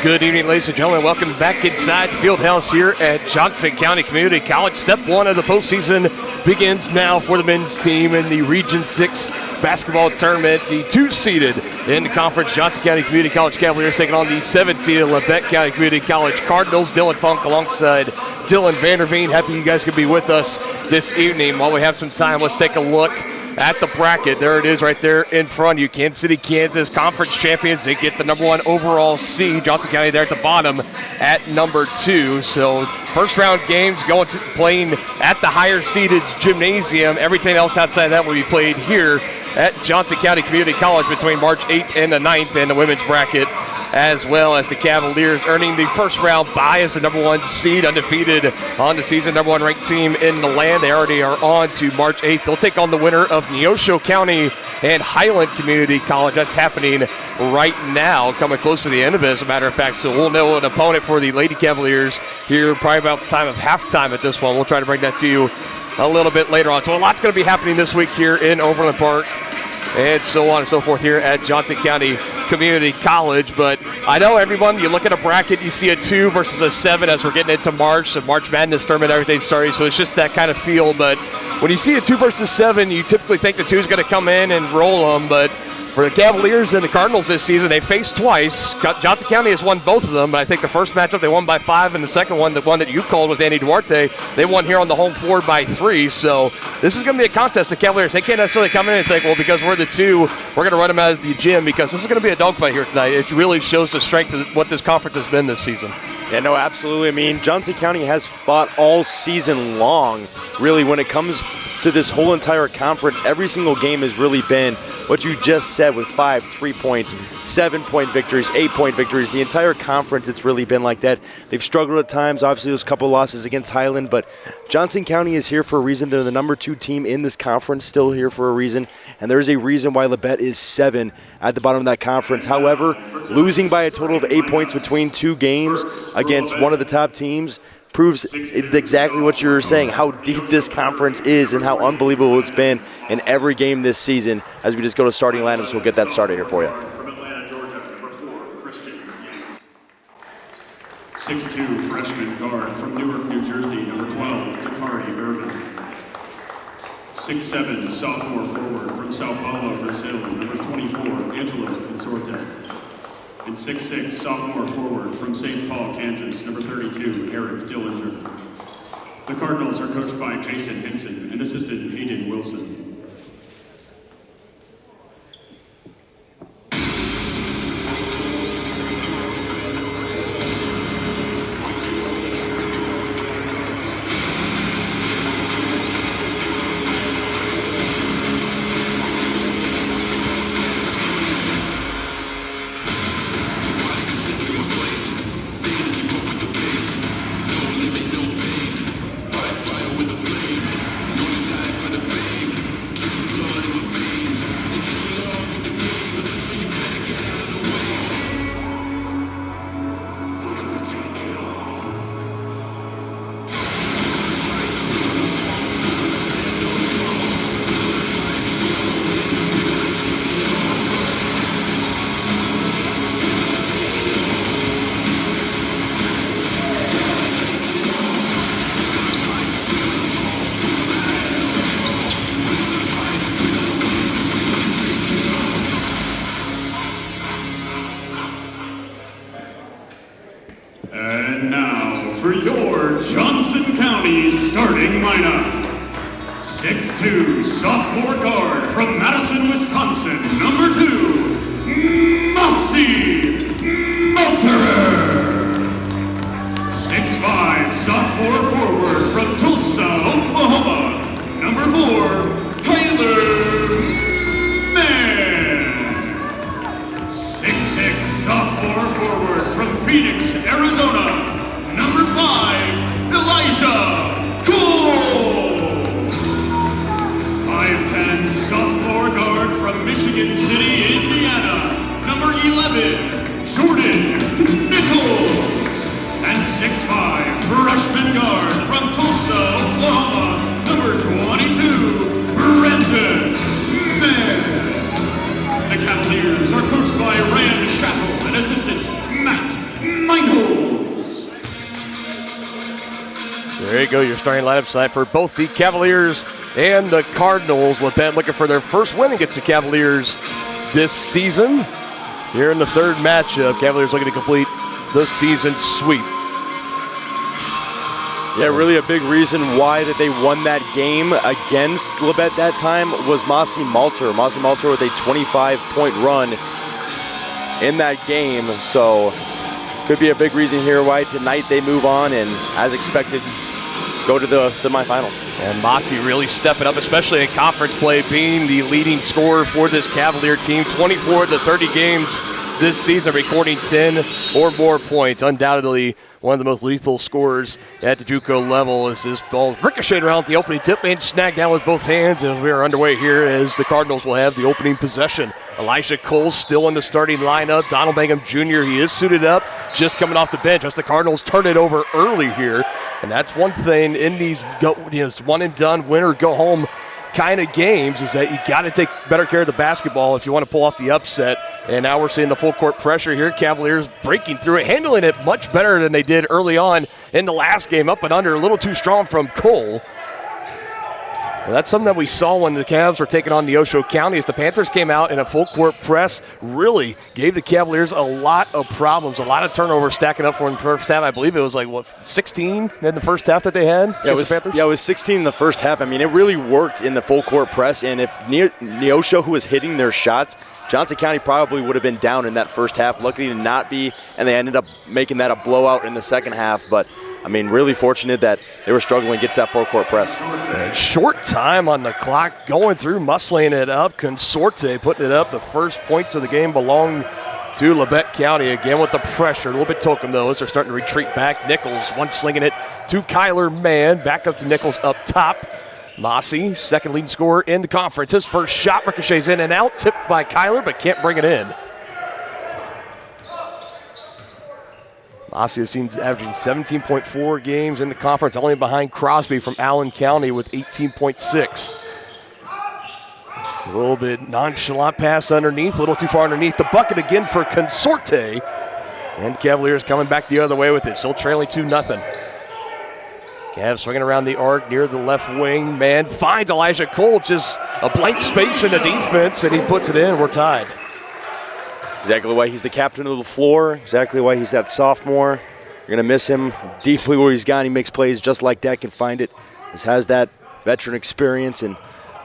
Good evening, ladies and gentlemen. Welcome back inside the field house here at Johnson County Community College. Step one of the postseason begins now for the men's team in the Region 6 basketball tournament. The 2-seeded in the conference, Johnson County Community College Cavaliers taking on the 7-seeded Labette County Community College Cardinals. Dylan Funk alongside Dylan Vanderveen. Happy you guys could be with us this evening. While we have some time, let's take a look at the bracket. There it is right there in front of you. Kansas City, Kansas, conference champions. They get the number 1 overall seed. Johnson County there at the bottom at number 2. So first round games going to playing at the higher seeded gymnasium. Everything else outside that will be played here at Johnson County Community College between March 8th and the 9th in the women's bracket, as well as the Cavaliers earning the first round bye as the number 1 seed, undefeated on the season, number 1 ranked team in the land. They already are on to March 8th. They'll take on the winner of Neosho County and Highland Community College. That's happening right now, coming close to the end of it, as a matter of fact. So we'll know an opponent for the Lady Cavaliers here probably about the time of halftime at this one. We'll try to bring that to you a little bit later on. So a lot's going to be happening this week here in Overland Park and so on and so forth here at Johnson County Community College. But I know everyone, you look at a bracket, you see a 2 versus a 7 as we're getting into March, the March Madness tournament, everything's starting, so it's just that kind of feel. But when you see a 2 versus 7, you typically think the 2 is going to come in and roll them. But for the Cavaliers and the Cardinals this season, they faced twice. Johnson County has won both of them, but I think the first matchup they won by 5, and the second one, the one that you called with Andy Duarte, they won here on the home floor by 3. So this is going to be a contest. The Cavaliers, they can't necessarily come in and think, well, because we're the 2, we're going to run them out of the gym, because this is going to be a dogfight here tonight. It really shows the strength of what this conference has been this season. Yeah, no, absolutely. I mean, Johnson County has fought all season long, really, when it comes to this whole entire conference. Every single game has really been what you just said, with 5 3-points, 7-point victories, 8-point victories. The entire conference, it's really been like that. They've struggled at times. Obviously, there's a couple losses against Highland, but Johnson County is here for a reason. They're the number 2 team in this conference, still here for a reason, and there's a reason why Labette is 7 at the bottom of that conference. However, losing by a total of 8 points between 2 games against one of the top teams proves exactly what you're saying, how deep this conference is and how unbelievable it's been in every game this season. As we just go to starting lineups, we'll get that started here for you. From Atlanta, Georgia, number 4, Christian. 6'2", freshman guard from Newark, New Jersey, number 12, Takari Irvin. 6'7", sophomore forward from Sao Paulo, Brazil, number 24, Angelo Consorte. And 6'6", sophomore forward from St. Paul, Kansas, number 32, Eric Dillinger. The Cardinals are coached by Jason Henson and assistant Hayden Wilson. And now for your Johnson County starting lineup. 6'2", sophomore guard from Madison, Wisconsin, number 2, Mossy Malterer. 6'5", sophomore forward from Tulsa, Oklahoma, number 4, Kyler Mann. 6'6", sophomore forward from Phoenix, Arizona, number 5, Elijah Cole. 5'10", sophomore guard from Michigan City, Indiana, number 11, Jordan Nichols. And 6'5", freshman guard from Tulsa, Oklahoma, number 22, Brandon Mann. The Cavaliers are coached by Rand Shackle and assistant Matt you go, your starting lineup tonight for both the Cavaliers and the Cardinals. Labette looking for their first win against the Cavaliers this season. Here in the third matchup, Cavaliers looking to complete the season sweep. Yeah, really a big reason why that they won that game against Labette that time was Mossy Malter. Mossy Malter with a 25-point run in that game. So could be a big reason here why tonight they move on and, as expected, go to the semifinals. And Mossy really stepping up, especially in conference play, being the leading scorer for this Cavalier team. 24 of the 30 games this season, recording 10 or more points. Undoubtedly one of the most lethal scorers at the JUCO level as this ball ricocheted around the opening tip and snagged down with both hands. And we are underway here as the Cardinals will have the opening possession. Elijah Cole still in the starting lineup. Donald Mangum Jr., he is suited up, just coming off the bench as the Cardinals turn it over early here. And that's one thing in these one and done, win or go home kind of games, is that you got to take better care of the basketball if you want to pull off the upset. And now we're seeing the full court pressure here. Cavaliers breaking through it, handling it much better than they did early on in the last game. Up and under, a little too strong from Cole. Well, that's something that we saw when the Cavs were taking on Neosho County as the Panthers came out in a full court press, really gave the Cavaliers a lot of problems, a lot of turnovers stacking up for in the first half. I believe it was 16 in the first half that they had? Yeah, it was 16 in the first half. I mean, it really worked in the full court press, and if Neosho, who was hitting their shots, Johnson County probably would have been down in that first half. Luckily to not be, and they ended up making that a blowout in the second half. But I mean, really fortunate that they were struggling against that full court press. And short time on the clock, going through, muscling it up. Consorte putting it up. The first points of the game belong to Labette County. Again with the pressure. A little bit token though as they're starting to retreat back. Nichols, one slinging it to Kyler Mann. Back up to Nichols up top. Mossy, second leading scorer in the conference. His first shot ricochets in and out. Tipped by Kyler, but can't bring it in. Mossy has seen averaging 17.4 games in the conference, only behind Crosby from Allen County with 18.6. A little bit nonchalant pass underneath, a little too far underneath the bucket again for Consorte. And Cavaliers coming back the other way with it, still trailing 2-0. Cavs swinging around the arc near the left wing. Man finds Elijah Cole, just a blank space in the defense, and he puts it in. We're tied. Exactly why he's the captain of the floor, exactly why he's that sophomore. You're going to miss him deeply where he's gone. He makes plays just like that, can find it. He has that veteran experience and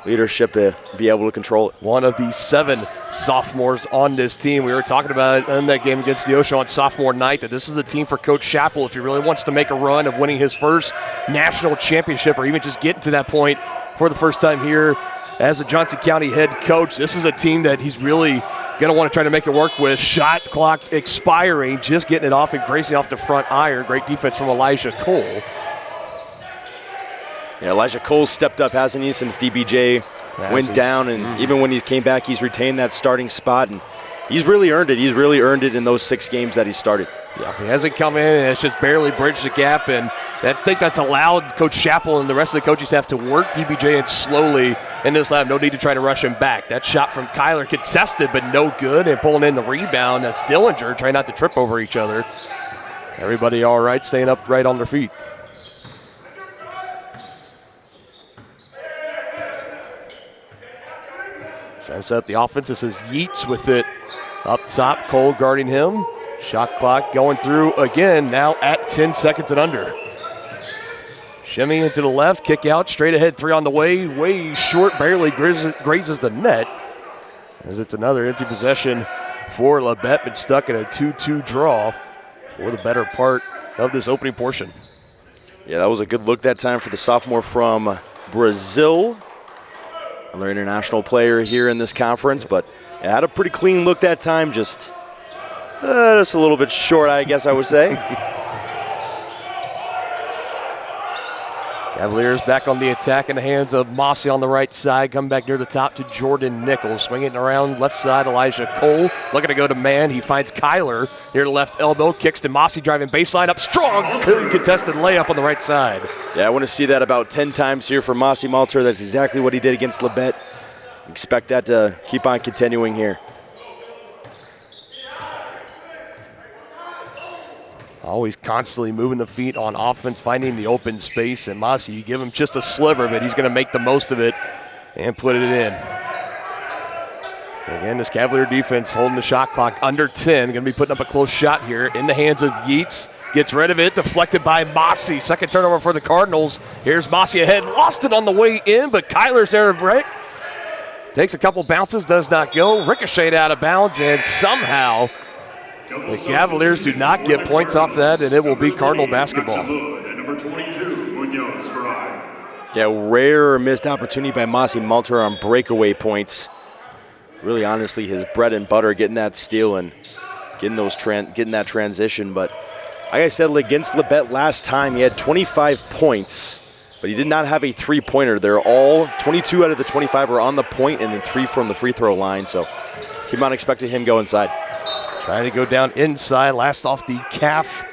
leadership to be able to control it. One of the 7 sophomores on this team. We were talking about in that game against Neosho on sophomore night that this is a team for Coach Chappell if he really wants to make a run of winning his first national championship or even just getting to that point for the first time here as a Johnson County head coach. This is a team that he's really going to want to try to make it work with. Shot clock expiring, just getting it off and grazing off the front iron. Great defense from Elijah Cole. Yeah, Elijah Cole stepped up, hasn't he, since DBJ went down, and even when he came back, he's retained that starting spot, and he's really earned it. He's really earned it in those 6 games that he started. Yeah, he hasn't come in, and it's just barely bridged the gap, and I think that's allowed Coach Chappell and the rest of the coaching staff to work DBJ in slowly in this lab. No need to try to rush him back. That shot from Kyler contested, but no good, and pulling in the rebound. That's Dillinger trying not to trip over each other. Everybody all right, staying upright on their feet. Trying to set up the offense. This is Yeats with it up top. Cole guarding him. Shot clock going through again, now at 10 seconds and under. Shimmy into the left, kick out, straight ahead, 3 on the way short, barely grazes the net. As it's another empty possession for Labette, but stuck in a 2-2 draw for the better part of this opening portion. Yeah, that was a good look that time for the sophomore from Brazil. Another international player here in this conference, but it had a pretty clean look that time, just a little bit short, I guess I would say. Cavaliers back on the attack in the hands of Mossy on the right side. Coming back near the top to Jordan Nichols. Swinging around left side, Elijah Cole. Looking to go to man. He finds Kyler near the left elbow. Kicks to Mossy, driving baseline up strong. Good contested layup on the right side. Yeah, I want to see that about 10 times here for Mossy Malter. That's exactly what he did against Labette. Expect that to keep on continuing here. Always constantly moving the feet on offense, finding the open space. And Mossy, you give him just a sliver, but he's going to make the most of it and put it in. Again, this Cavalier defense holding the shot clock under 10. Going to be putting up a close shot here in the hands of Yeats. Gets rid of it, deflected by Mossy. Second turnover for the Cardinals. Here's Mossy ahead, lost it on the way in, but Kyler's there to break. Takes a couple bounces, does not go. Ricocheted out of bounds, and somehow the Cavaliers do not get points off that, and it will be Cardinal basketball. Yeah, rare missed opportunity by Mossy Malter on breakaway points. Really, honestly, his bread and butter, getting that steal and getting that transition. But like I said, against Labette last time, he had 25 points, but he did not have a three-pointer. They're all 22 out of the 25 are on the point, and then 3 from the free throw line. So keep on expecting him go inside. Trying to go down inside, last off the calf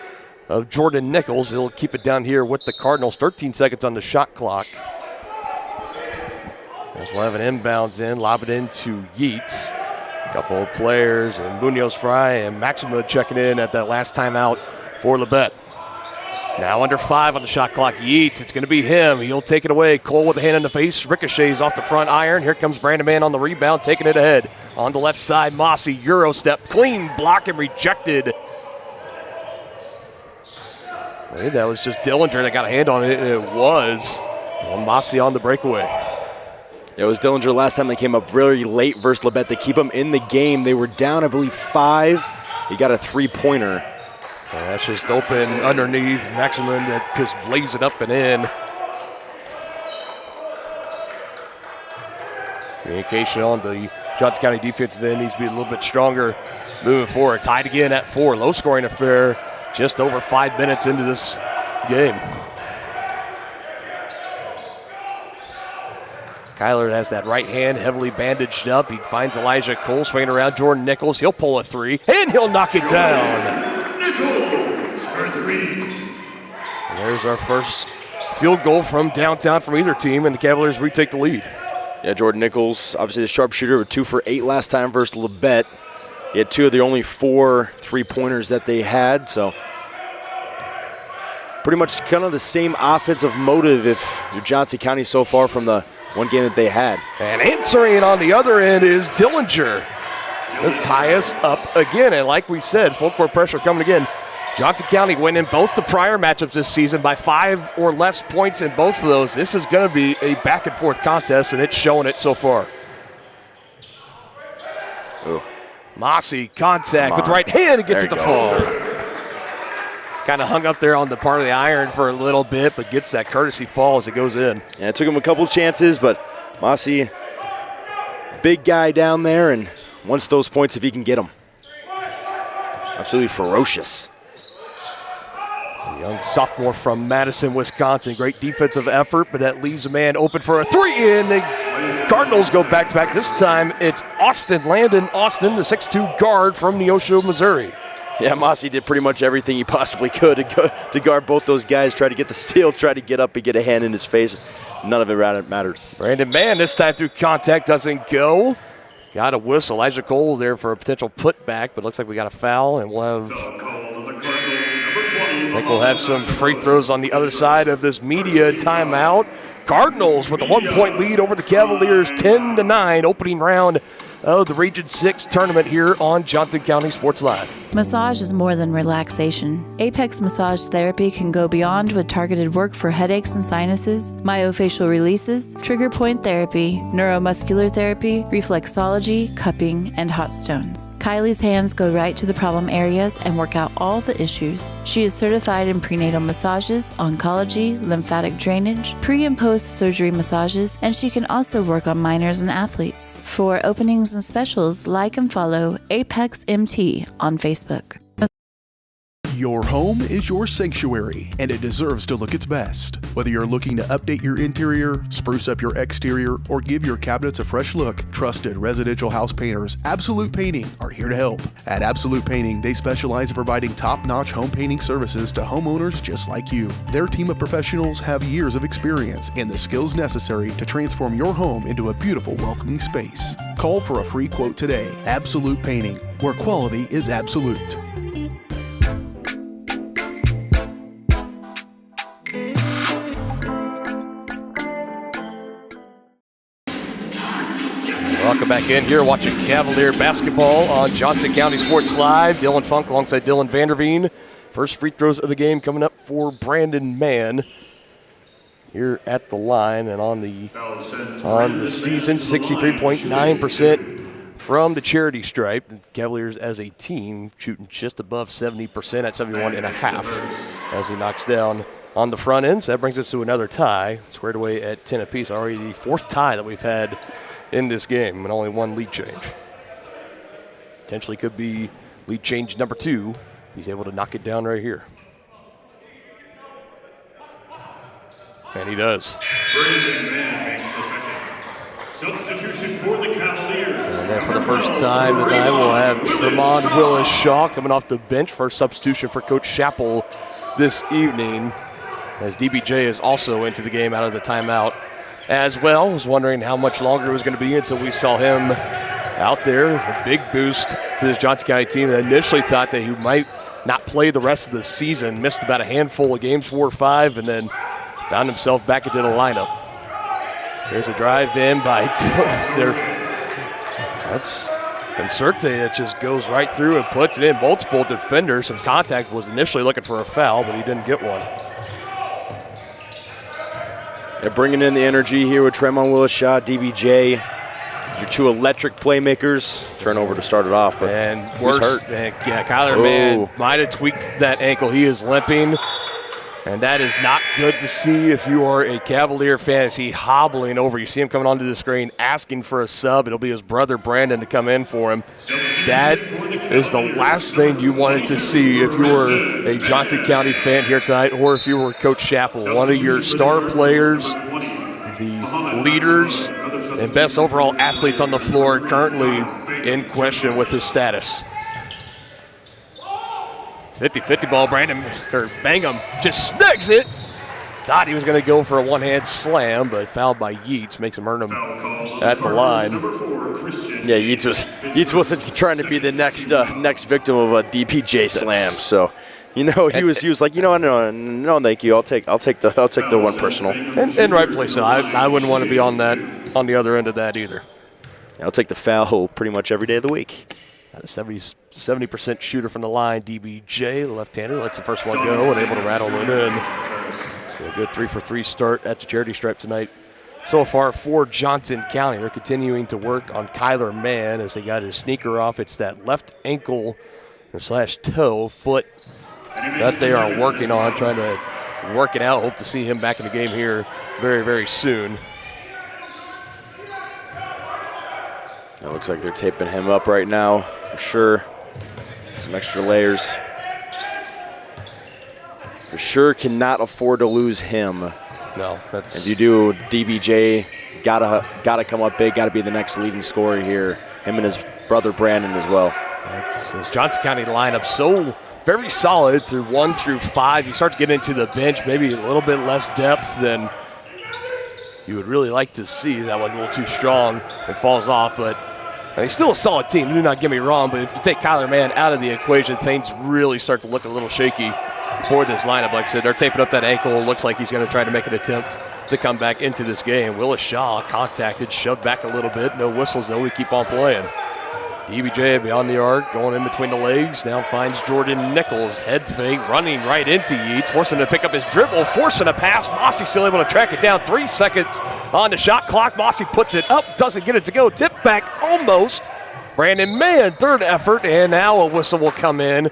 of Jordan Nichols. He'll keep it down here with the Cardinals. 13 seconds on the shot clock. As we'll have an inbounds in, lob it into Yeats. A couple of players, and Munoz Fry and Maxima checking in at that last timeout for Labette. Now under 5 on the shot clock. Yeats, it's going to be him. He'll take it away. Cole with a hand in the face. Ricochets off the front iron. Here comes Brandon Mann on the rebound, taking it ahead. On the left side, Mossy, Euro step, clean block and rejected. Wait, that was just Dillinger that got a hand on it, and it was. Well, Mossy on the breakaway. It was Dillinger last time they came up really late versus Labette to keep them in the game. They were down, I believe, 5. He got a three-pointer. That's just open underneath. Maximum that just lays it up and in. Communication on the Johnson County defensive end needs to be a little bit stronger moving forward. Tied again at 4. Low-scoring affair just over 5 minutes into this game. Kyler has that right hand heavily bandaged up. He finds Elijah Cole swinging around Jordan Nichols. He'll pull a 3, and he'll knock it down. Nichols for 3. And there's our first field goal from downtown from either team, and the Cavaliers retake the lead. Yeah, Jordan Nichols, obviously the sharpshooter, with 2 for 8 last time versus Labette. He had 2 of the only 4 three-pointers that they had, so pretty much kind of the same offensive motive if you're Johnson County so far from the one game that they had. And answering on the other end is Dillinger. He'll tie us up again, and like we said, full court pressure coming again. Johnson County winning both the prior matchups this season by 5 or less points in both of those. This is going to be a back-and-forth contest, and it's showing it so far. Ooh. Mossy, contact with the right hand, and gets it to fall. Kind of hung up there on the part of the iron for a little bit, but gets that courtesy fall as it goes in. Yeah, it took him a couple chances, but Mossy, big guy down there, and wants those points if he can get them. Absolutely ferocious. The young sophomore from Madison, Wisconsin. Great defensive effort, but that leaves a man open for a 3, and the Cardinals go back-to-back. This time it's Landon Austin, the 6'2 guard from Neosho, Missouri. Yeah, Mossy did pretty much everything he possibly could to guard both those guys, try to get the steal, try to get up and get a hand in his face. None of it mattered. Brandon Mann this time through contact doesn't go. Got a whistle. Elijah Cole there for a potential putback, but looks like we got a foul, and we'll have some free throws on the other side of this media timeout. Cardinals with a 1-point lead over the Cavaliers, 10-9, opening round of the Region 6 tournament here on Johnson County Sports Live. Massage is more than relaxation. Apex Massage Therapy can go beyond with targeted work for headaches and sinuses, myofascial releases, trigger point therapy, neuromuscular therapy, reflexology, cupping, and hot stones. Kylie's hands go right to the problem areas and work out all the issues. She is certified in prenatal massages, oncology, lymphatic drainage, pre- and post-surgery massages, and she can also work on minors and athletes. For openings and specials, like and follow Apex MT on Facebook. Your home is your sanctuary, and it deserves to look its best. Whether you're looking to update your interior, spruce up your exterior, or give your cabinets a fresh look, trusted residential house painters Absolute Painting are here to help. At Absolute Painting, they specialize in providing top-notch home painting services to homeowners just like you. Their team of professionals have years of experience and the skills necessary to transform your home into a beautiful, welcoming space. Call for a free quote today. Absolute Painting, where quality is absolute. Welcome back in here, watching Cavalier basketball on Johnson County Sports Live. Dylan Funk alongside Dylan Vanderveen. First free throws of the game coming up for Brandon Mann here at the line, and on the season, 63.9% from the charity stripe. The Cavaliers as a team shooting just above 70% at 71.5 as he knocks down on the front end. So that brings us to another tie, squared away at 10 apiece. Already the fourth tie that we've had in this game, and only one lead change. Potentially could be lead change number 2. He's able to knock it down right here. And he does. Brandon Mann makes the second. Substitution for the Cavaliers. And then for the first time tonight, we'll have Tremont Willis-Shaw coming off the bench. First substitution for Coach Chappell this evening, as DBJ is also into the game out of the timeout as well. I was wondering how much longer it was going to be until we saw him out there. A big boost to this Johnson County team that initially thought that he might not play the rest of the season. Missed about a handful of games, 4 or 5, and then found himself back into the lineup. There's a drive in by there. That's Concerte that just goes right through and puts it in. Multiple defenders. Some contact, was initially looking for a foul, but he didn't get one. They're bringing in the energy here with Tremont Willis-Shaw, DBJ. Your 2 electric playmakers. Turnover to start it off, but and who's worse, hurt? Kyler Mann might have tweaked that ankle. He is limping, and that is not good to see if you are a Cavalier fan. Is he hobbling over? You see him coming onto the screen asking for a sub. It'll be his brother Brandon to come in for him. That is the last thing you wanted to see if you were a Johnson County fan here tonight, or if you were Coach Chappell. One of your star players, the leaders and best overall athletes on the floor, currently in question with his status. 50-50 ball. Bangham just snags it. Thought he was going to go for a one-hand slam, but fouled by Yeats, makes him earn him at the line. Yeah, Yeats wasn't trying to be the next victim of a DPJ slam. So, he was like, no, thank you. I'll take the one personal. And rightfully so. I wouldn't want to be on the other end of that either. I'll take the foul pretty much every day of the week. Got a 70% shooter from the line. DBJ, the left-hander, lets the first one go and able to rattle it in. So a good 3-for-3 start at the charity stripe tonight. So far for Johnson County, they're continuing to work on Kyler Mann as they got his sneaker off. It's that left ankle / toe foot that they are working on, trying to work it out. Hope to see him back in the game here very, very soon. It looks like they're taping him up right now, for sure. Some extra layers. For sure cannot afford to lose him. No, that's... If you do, DBJ gotta come up big, gotta be the next leading scorer here. Him and his brother Brandon as well. This Johnson County lineup so very solid through 1 through 5. You start to get into the bench, maybe a little bit less depth than you would really like to see. That one a little too strong. It falls off, but still a solid team. Do not get me wrong, but if you take Kyler Mann out of the equation, things really start to look a little shaky for this lineup. Like I said, they're taping up that ankle. It looks like he's going to try to make an attempt to come back into this game. Willis-Shaw contacted, shoved back a little bit. No whistles, though. We keep on playing. DBJ beyond the arc, going in between the legs. Now finds Jordan Nichols. Head fake, running right into Yeats, forcing him to pick up his dribble, forcing a pass. Mossy still able to track it down. 3 seconds on the shot clock. Mossy puts it up, doesn't get it to go. Tip back almost. Brandon Mann, third effort, and now a whistle will come in.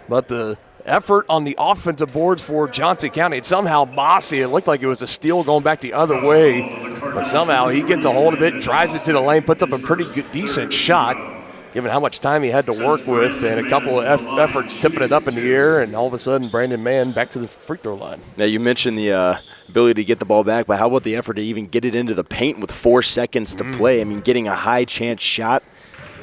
But the effort on the offensive boards for Johnson County, it's somehow Mossy. It looked like it was a steal going back the other way. But somehow he gets a hold of it, drives it to the lane, puts up a pretty good, decent shot, given how much time he had to work with, and a couple of efforts tipping it up in the air, and all of a sudden Brandon Mann back to the free throw line. Now, you mentioned the ability to get the ball back, but how about the effort to even get it into the paint with 4 seconds to play? I mean, getting a high chance shot,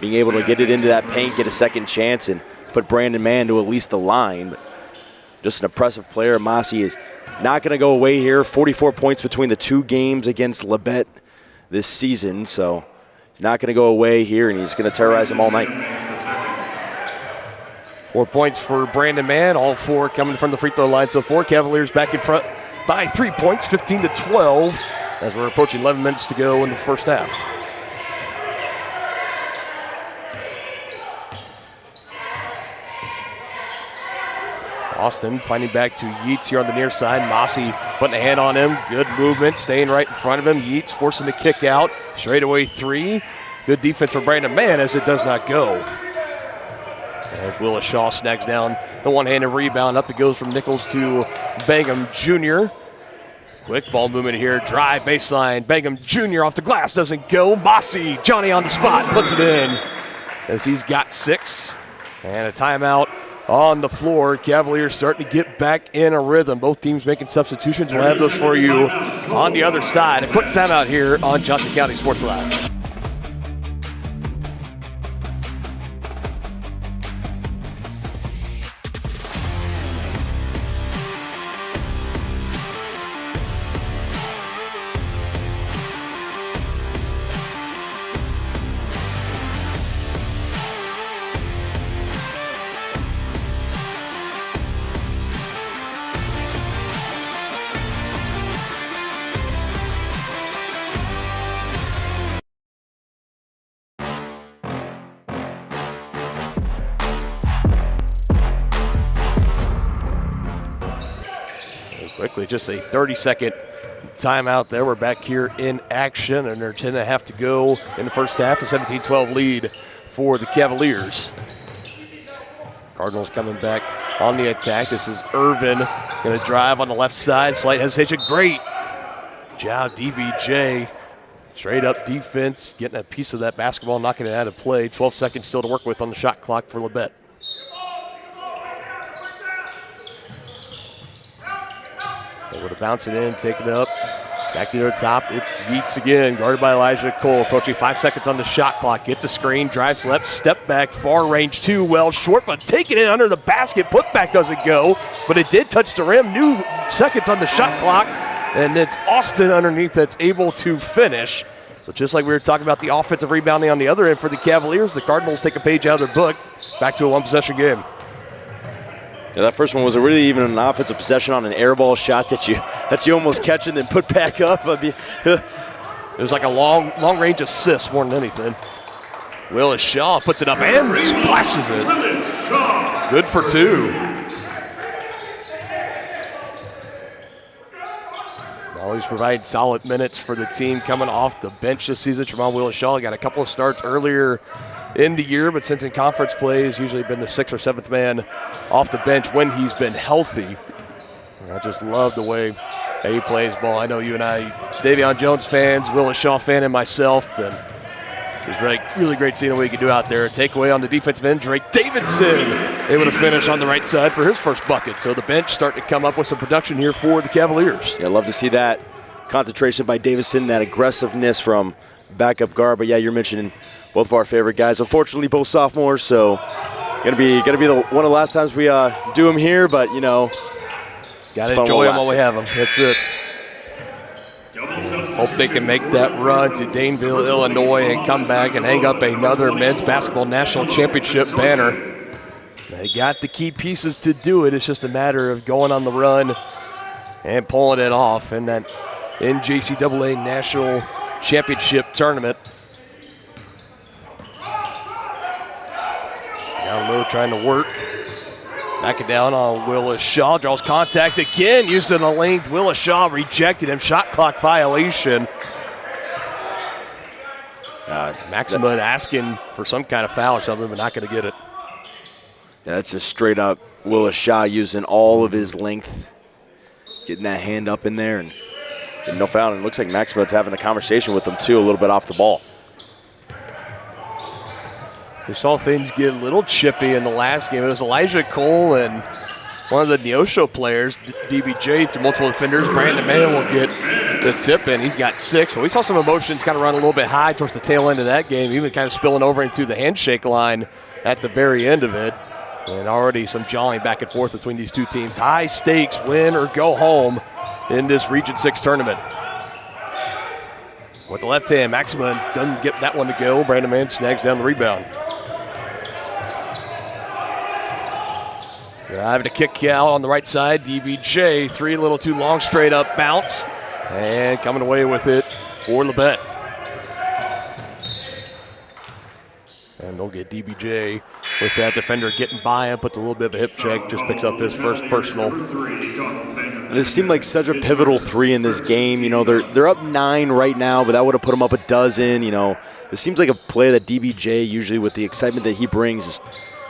being able to get it into that paint, get a second chance, and put Brandon Mann to at least the line. But just an impressive player. Mossy is not going to go away here. 44 points between the 2 games against Labette this season, so he's not going to go away here, and he's going to terrorize them all night. 4 points for Brandon Mann, all 4 coming from the free throw line. So 4 Cavaliers back in front by 3 points, 15-12, as we're approaching 11 minutes to go in the first half. Austin finding back to Yeats here on the near side. Mossy putting a hand on him. Good movement, staying right in front of him. Yeats forcing the kick out. Straightaway three. Good defense for Brandon Mann as it does not go. As Willis Shaw snags down the one-handed rebound. Up it goes from Nichols to Begum Jr. Quick ball movement here. Drive baseline. Begum Jr. off the glass. Doesn't go. Mossy, Johnny on the spot. Puts it in as he's got 6. And a timeout on the floor. Cavaliers starting to get back in a rhythm. Both teams making substitutions. We'll have those for you on the other side. A quick timeout here on Johnson County Sports Live. Quickly, just a 30-second timeout there. We're back here in action, and there's 10.5 to go in the first half. A 17-12 lead for the Cavaliers. Cardinals coming back on the attack. This is Irvin going to drive on the left side. Slight hesitation. Great job, DBJ. Straight up defense, getting a piece of that basketball, knocking it out of play. 12 seconds still to work with on the shot clock for Labette. Able to bounce it in, take it up, back to the top. It's Yeats again, guarded by Elijah Cole. Approaching 5 seconds on the shot clock. Gets the screen, drives left, step back, far range 2, well short, but taking it under the basket. Putback doesn't go, but it did touch the rim. New seconds on the shot clock, and it's Austin underneath that's able to finish. So just like we were talking about the offensive rebounding on the other end for the Cavaliers, the Cardinals take a page out of their book. Back to a one-possession game. Yeah, that first one was really even an offensive possession on an air ball shot that you almost catch and then put back up. I mean, it was like a long range assist more than anything. Willis Shaw puts it up and splashes it. Good for 2. Always provide solid minutes for the team coming off the bench this season. Tremont Willis Shaw got a couple of starts earlier in the year, but since in conference play, has usually been the 6th or 7th man off the bench when he's been healthy. And I just love the way he plays ball. I know you and I, Stavion Jones fans, Willis Shaw fan, and myself, and it's really great seeing what he can do out there. Takeaway on the defensive end, Drake Davidson able to finish on the right side for his first bucket. So the bench starting to come up with some production here for the Cavaliers. I love to see that concentration by Davidson, that aggressiveness from backup guard. But yeah, you're mentioning both of our favorite guys. Unfortunately, both sophomores, so gonna be one of the last times we do them here. But you know, gotta enjoy them while we have them. That's it. Hope they can make that run to Daneville, Illinois, and come back and hang up another men's basketball national championship banner. They got the key pieces to do it. It's just a matter of going on the run and pulling it off in that NJCAA national championship tournament. Down low, trying to work. Back it down on Willis Shaw. Draws contact again, using the length. Willis Shaw rejected him. Shot clock violation. Maximud asking for some kind of foul or something, but not going to get it. Yeah, that's just straight up Willis Shaw using all of his length, getting that hand up in there, and no foul. And it looks like Maximud's having a conversation with him, too, a little bit off the ball. We saw things get a little chippy in the last game. It was Elijah Cole and one of the Neosho players, DBJ, through multiple defenders. Brandon Mann will get the tip in. He's got 6. But we saw some emotions kind of run a little bit high towards the tail end of that game, even kind of spilling over into the handshake line at the very end of it. And already some jawing back and forth between these two teams. High stakes, win or go home in this Region 6 tournament. With the left hand, Maximum doesn't get that one to go. Brandon Mann snags down the rebound. Having a kick out on the right side. DBJ, 3, a little too long, straight up bounce. And coming away with it for Labette. And they'll get DBJ with that defender getting by him, puts a little bit of a hip check, just picks up his first personal. This seemed like such a pivotal 3 in this game. You know, they're up 9 right now, but that would have put them up a dozen. You know, it seems like a play that DBJ, usually with the excitement that he brings,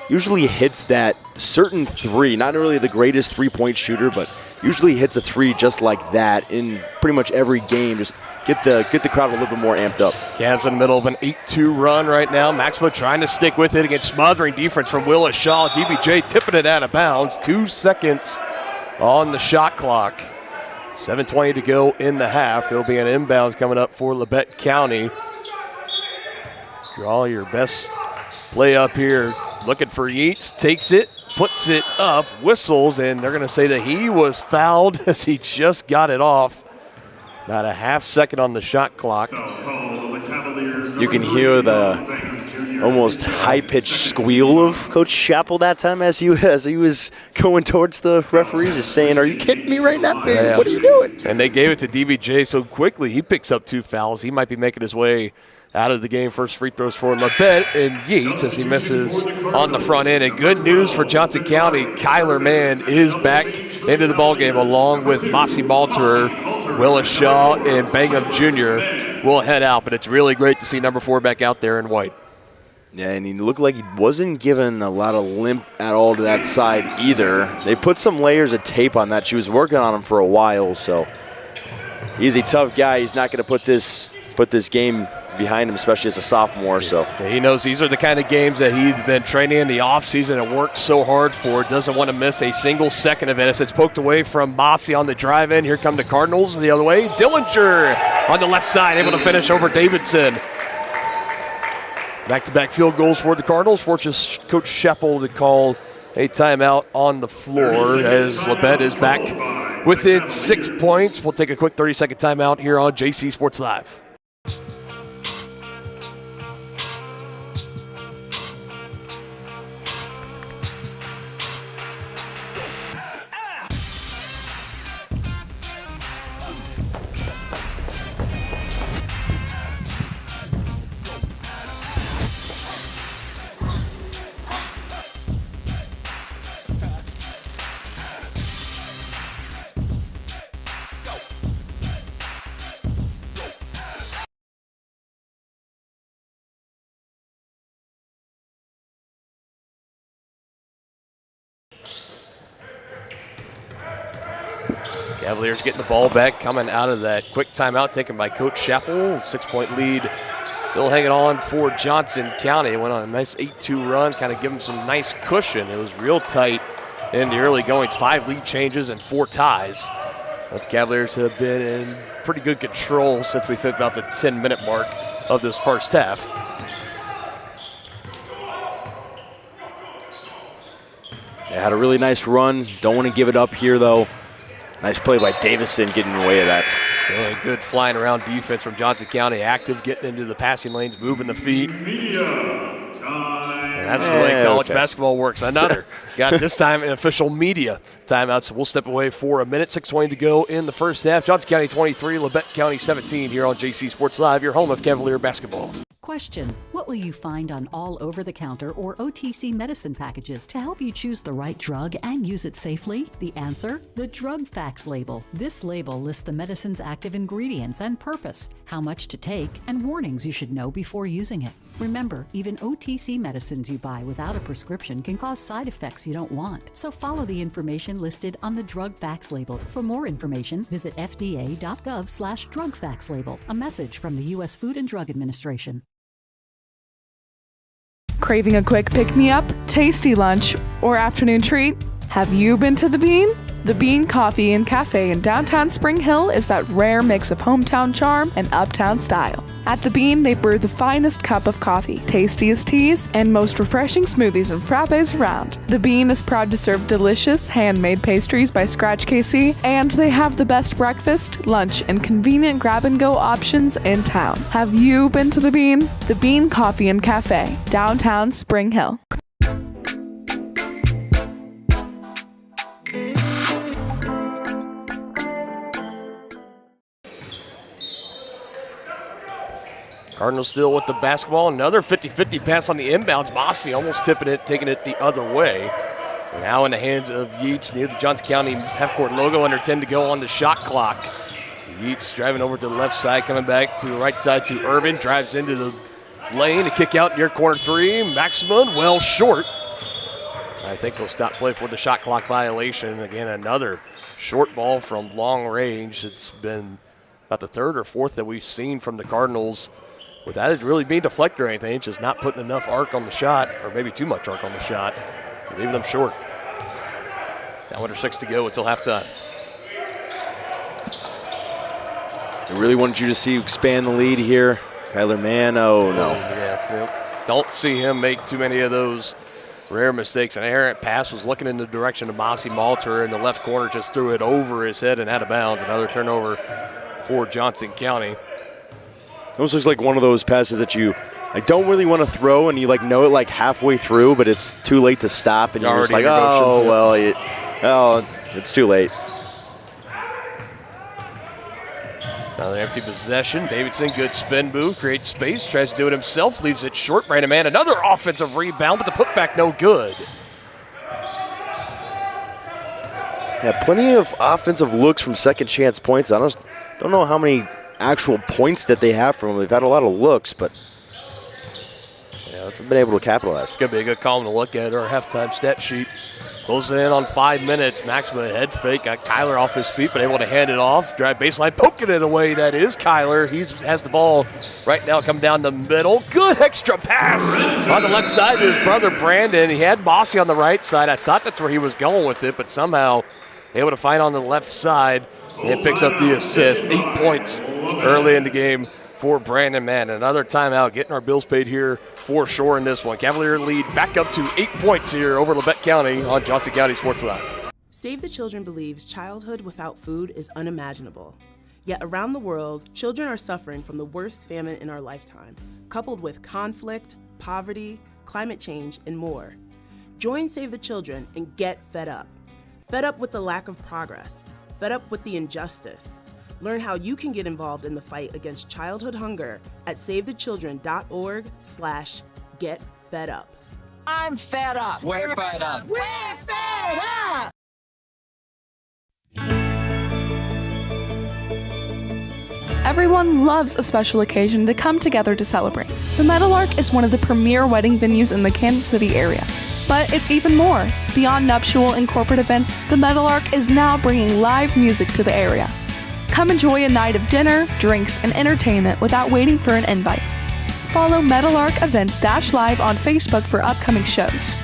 usually hits that certain 3. Not really the greatest three-point shooter, but usually hits a 3 just like that in pretty much every game. Just get the crowd a little bit more amped up. Cavs in the middle of an 8-2 run right now. Maxwell trying to stick with it against smothering defense from Willis Shaw. DBJ tipping it out of bounds. 2 seconds on the shot clock. 7:20 to go in the half. It'll be an inbounds coming up for Labette County. Draw your best play up here. Looking for Yates. Takes it, puts it up, whistles, and they're going to say that he was fouled as he just got it off. About a half second on the shot clock. You can hear the almost high-pitched squeal of Coach Chappell that time as he was going towards the referees, just saying, "Are you kidding me right now? Yeah. What are you doing?" And they gave it to DBJ so quickly. He picks up 2 fouls. He might be making his way out of the game. First free throws for Labette and Yates as he misses on the front end. And good news for Johnson County, Kyler Mann is back into the ballgame along with Mossy Malterer, Willis Shaw, and Bangham Jr. will head out. But it's really great to see number 4 back out there in white. Yeah, and he looked like he wasn't given a lot of limp at all to that side either. They put some layers of tape on that. She was working on him for a while, so he's a tough guy. He's not going to put this game behind him, especially as a sophomore. So he knows these are the kind of games that he's been training in the offseason and worked so hard for. Doesn't want to miss a single second of it. As it's poked away from Mossy on the drive-in. Here come the Cardinals the other way. Dillinger on the left side, able to finish over Davidson. Back-to-back field goals for the Cardinals. Forces Coach Chappell to call a timeout on the floor as Labette is back within 6 points. We'll take a quick 30-second timeout here on JC Sports Live. Cavaliers getting the ball back, coming out of that quick timeout taken by Coach Chappell. 6-point lead still hanging on for Johnson County. It went on a nice 8-2 run, kind of give them some nice cushion. It was real tight in the early goings. 5 lead changes and 4 ties. But the Cavaliers have been in pretty good control since we hit about the 10-minute mark of this first half. They had a really nice run. Don't want to give it up here, though. Nice play by Davison getting in the way of that. Really good flying around defense from Johnson County. Active, getting into the passing lanes, moving the feet. And that's the way college basketball works. Another. Got this time an official media timeout, so we'll step away for a minute. 6:20 to go in the first half. Johnson County 23, Labette County 17 here on JC Sports Live, your home of Cavalier basketball. Question: what will you find on all over-the-counter or OTC medicine packages to help you choose the right drug and use it safely? The answer? The Drug Facts label. This label lists the medicine's active ingredients and purpose, how much to take, and warnings you should know before using it. Remember, even OTC medicines you buy without a prescription can cause side effects you don't want. So follow the information listed on the Drug Facts label. For more information, visit fda.gov/drugfacts label. A message from the U.S. Food and Drug Administration. Craving a quick pick-me-up, tasty lunch, or afternoon treat? Have you been to The Bean? The Bean Coffee and Cafe in downtown Spring Hill is that rare mix of hometown charm and uptown style. At The Bean, they brew the finest cup of coffee, tastiest teas, and most refreshing smoothies and frappes around. The Bean is proud to serve delicious, handmade pastries by Scratch KC, and they have the best breakfast, lunch, and convenient grab-and-go options in town. Have you been to The Bean? The Bean Coffee and Cafe, downtown Spring Hill. Cardinals still with the basketball. Another 50-50 pass on the inbounds. Mossy almost tipping it, taking it the other way. And now in the hands of Yeats near the Johnson County half-court logo. Under 10 to go on the shot clock. Yeats driving over to the left side, coming back to the right side to Irvin. Drives into the lane, a kick out near corner three. Maximum well short. I think they'll stop play for the shot clock violation. Again, another short ball from long range. It's been about the third or fourth that we've seen from the Cardinals without it really being deflected or anything, just not putting enough arc on the shot, or maybe too much arc on the shot, leaving them short. Now under 6 to go until halftime. I really wanted you to see you expand the lead here. Kyler Mann, oh no. Yeah, don't see him make too many of those rare mistakes. An errant pass was looking in the direction of Mossy Malter in the left corner, just threw it over his head and out of bounds. Another turnover for Johnson County. It almost looks like one of those passes that you don't really want to throw, and you know it halfway through, but it's too late to stop, and you're just like, oh, well, it's too late. Another empty possession. Davidson, good spin move, creates space, tries to do it himself, leaves it short. Brandon Mann, another offensive rebound, but the putback no good. Yeah, plenty of offensive looks from second chance points. I don't know how many actual points that they have from them. They've had a lot of looks, but it's been able to capitalize. It's going to be a good column to look at, our halftime stat sheet. Closing in on 5 minutes. Maxima head fake, got Kyler off his feet, but able to hand it off. Drive baseline, poking it away. That is Kyler. He has the ball right now, coming down the middle. Good extra pass on the left side to his brother Brandon. He had Mossy on the right side. I thought that's where he was going with it, but somehow able to find on the left side and picks up the assist. 8 points early in the game for Brandon Mann. Another timeout, getting our bills paid here for sure in this one. Cavalier lead back up to 8 points here over Labette County on Johnson County Sports Live. Save the Children believes childhood without food is unimaginable. Yet around the world, children are suffering from the worst famine in our lifetime, coupled with conflict, poverty, climate change, and more. Join Save the Children and get fed up. Fed up with the lack of progress. Fed up with the injustice. Learn how you can get involved in the fight against childhood hunger at savethechildren.org/getfedup. I'm fed up. We're fed up. We're fed up. Everyone loves a special occasion to come together to celebrate. The Meadowlark is one of the premier wedding venues in the Kansas City area. But it's even more. Beyond nuptial and corporate events, the Meadowlark is now bringing live music to the area. Come enjoy a night of dinner, drinks, and entertainment without waiting for an invite. Follow Meadowlark Events-Live on Facebook for upcoming shows.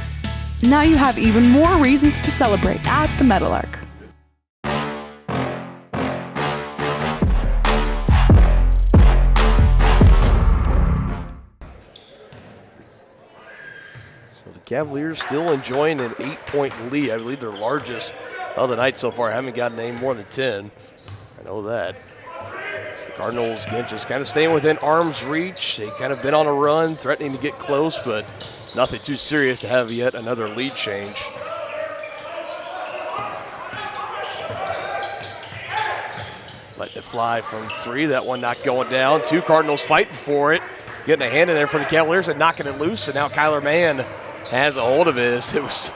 Now you have even more reasons to celebrate at the Meadowlark. So the Cavaliers still enjoying an 8-point lead. I believe their largest of the night so far. I haven't gotten any more than 10. I know that. So the Cardinals, again, just kind of staying within arm's reach. They kind of been on a run, threatening to get close, but nothing too serious to have yet another lead change. Letting it fly from 3. That one not going down. 2 Cardinals fighting for it. Getting a hand in there for the Cavaliers and knocking it loose. And now Kyler Mann has a hold of it. It's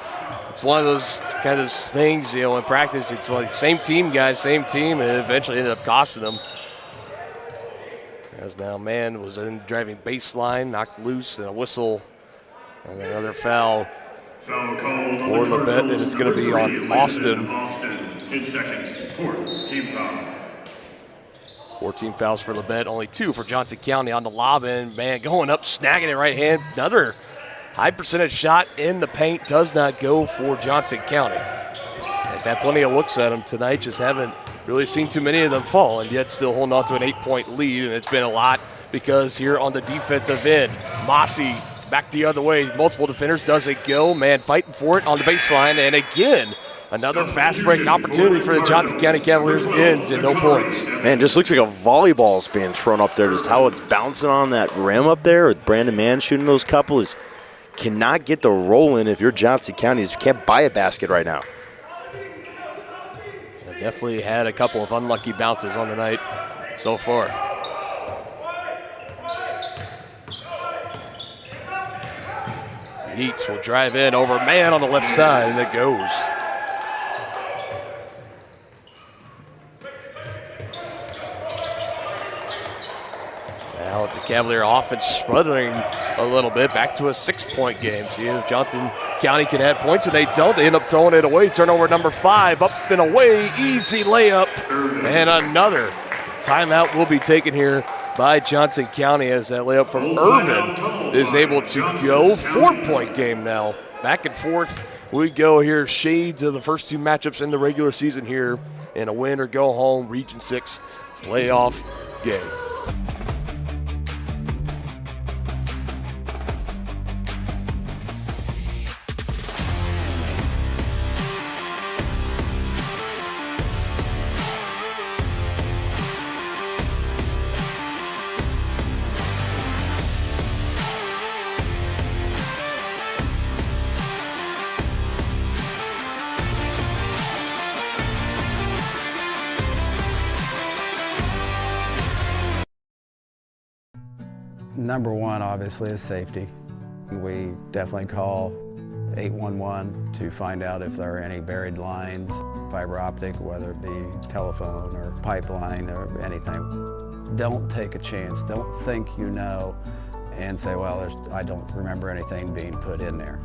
one of those kind of things, in practice, it's like same team, guys, same team, and it eventually ended up costing them. As now Mann was in driving baseline, knocked loose, and a whistle, and another foul Foul called for Labette, and it's going to be on Austin. His second, 4th team foul. 14 fouls for Labette, only 2 for Johnson County on the lob, and man, going up, snagging it right hand, another high percentage shot in the paint, does not go for Johnson County. They've had plenty of looks at them tonight, just haven't really seen too many of them fall, and yet still holding on to an 8-point lead, and it's been a lot because here on the defensive end, Mossy back the other way, multiple defenders, doesn't go, man fighting for it on the baseline, and again, another fast break opportunity for the Johnson County Cavaliers ends in no points. Man, just looks like a volleyball's being thrown up there, just how it's bouncing on that rim up there with Brandon Mann shooting those couple is cannot get the roll in if you're Johnson County. You can't buy a basket right now. They've definitely had a couple of unlucky bounces on the night so far. Yeats will drive in over man on the left side, and it goes. Now the Cavalier offense smothering a little bit, back to a 6-point game. See if Johnson County can add points, and they don't. They end up throwing it away. Turnover number 5, up and away, easy layup, and another timeout will be taken here by Johnson County as that layup from Irvin is able to go. 4-point game now. Back and forth we go here. Shades of the first 2 matchups in the regular season here in a win or go home Region 6 playoff game. Number one, obviously, is safety. We definitely call 811 to find out if there are any buried lines, fiber optic, whether it be telephone or pipeline or anything. Don't take a chance. Don't think you know and say, well, I don't remember anything being put in there.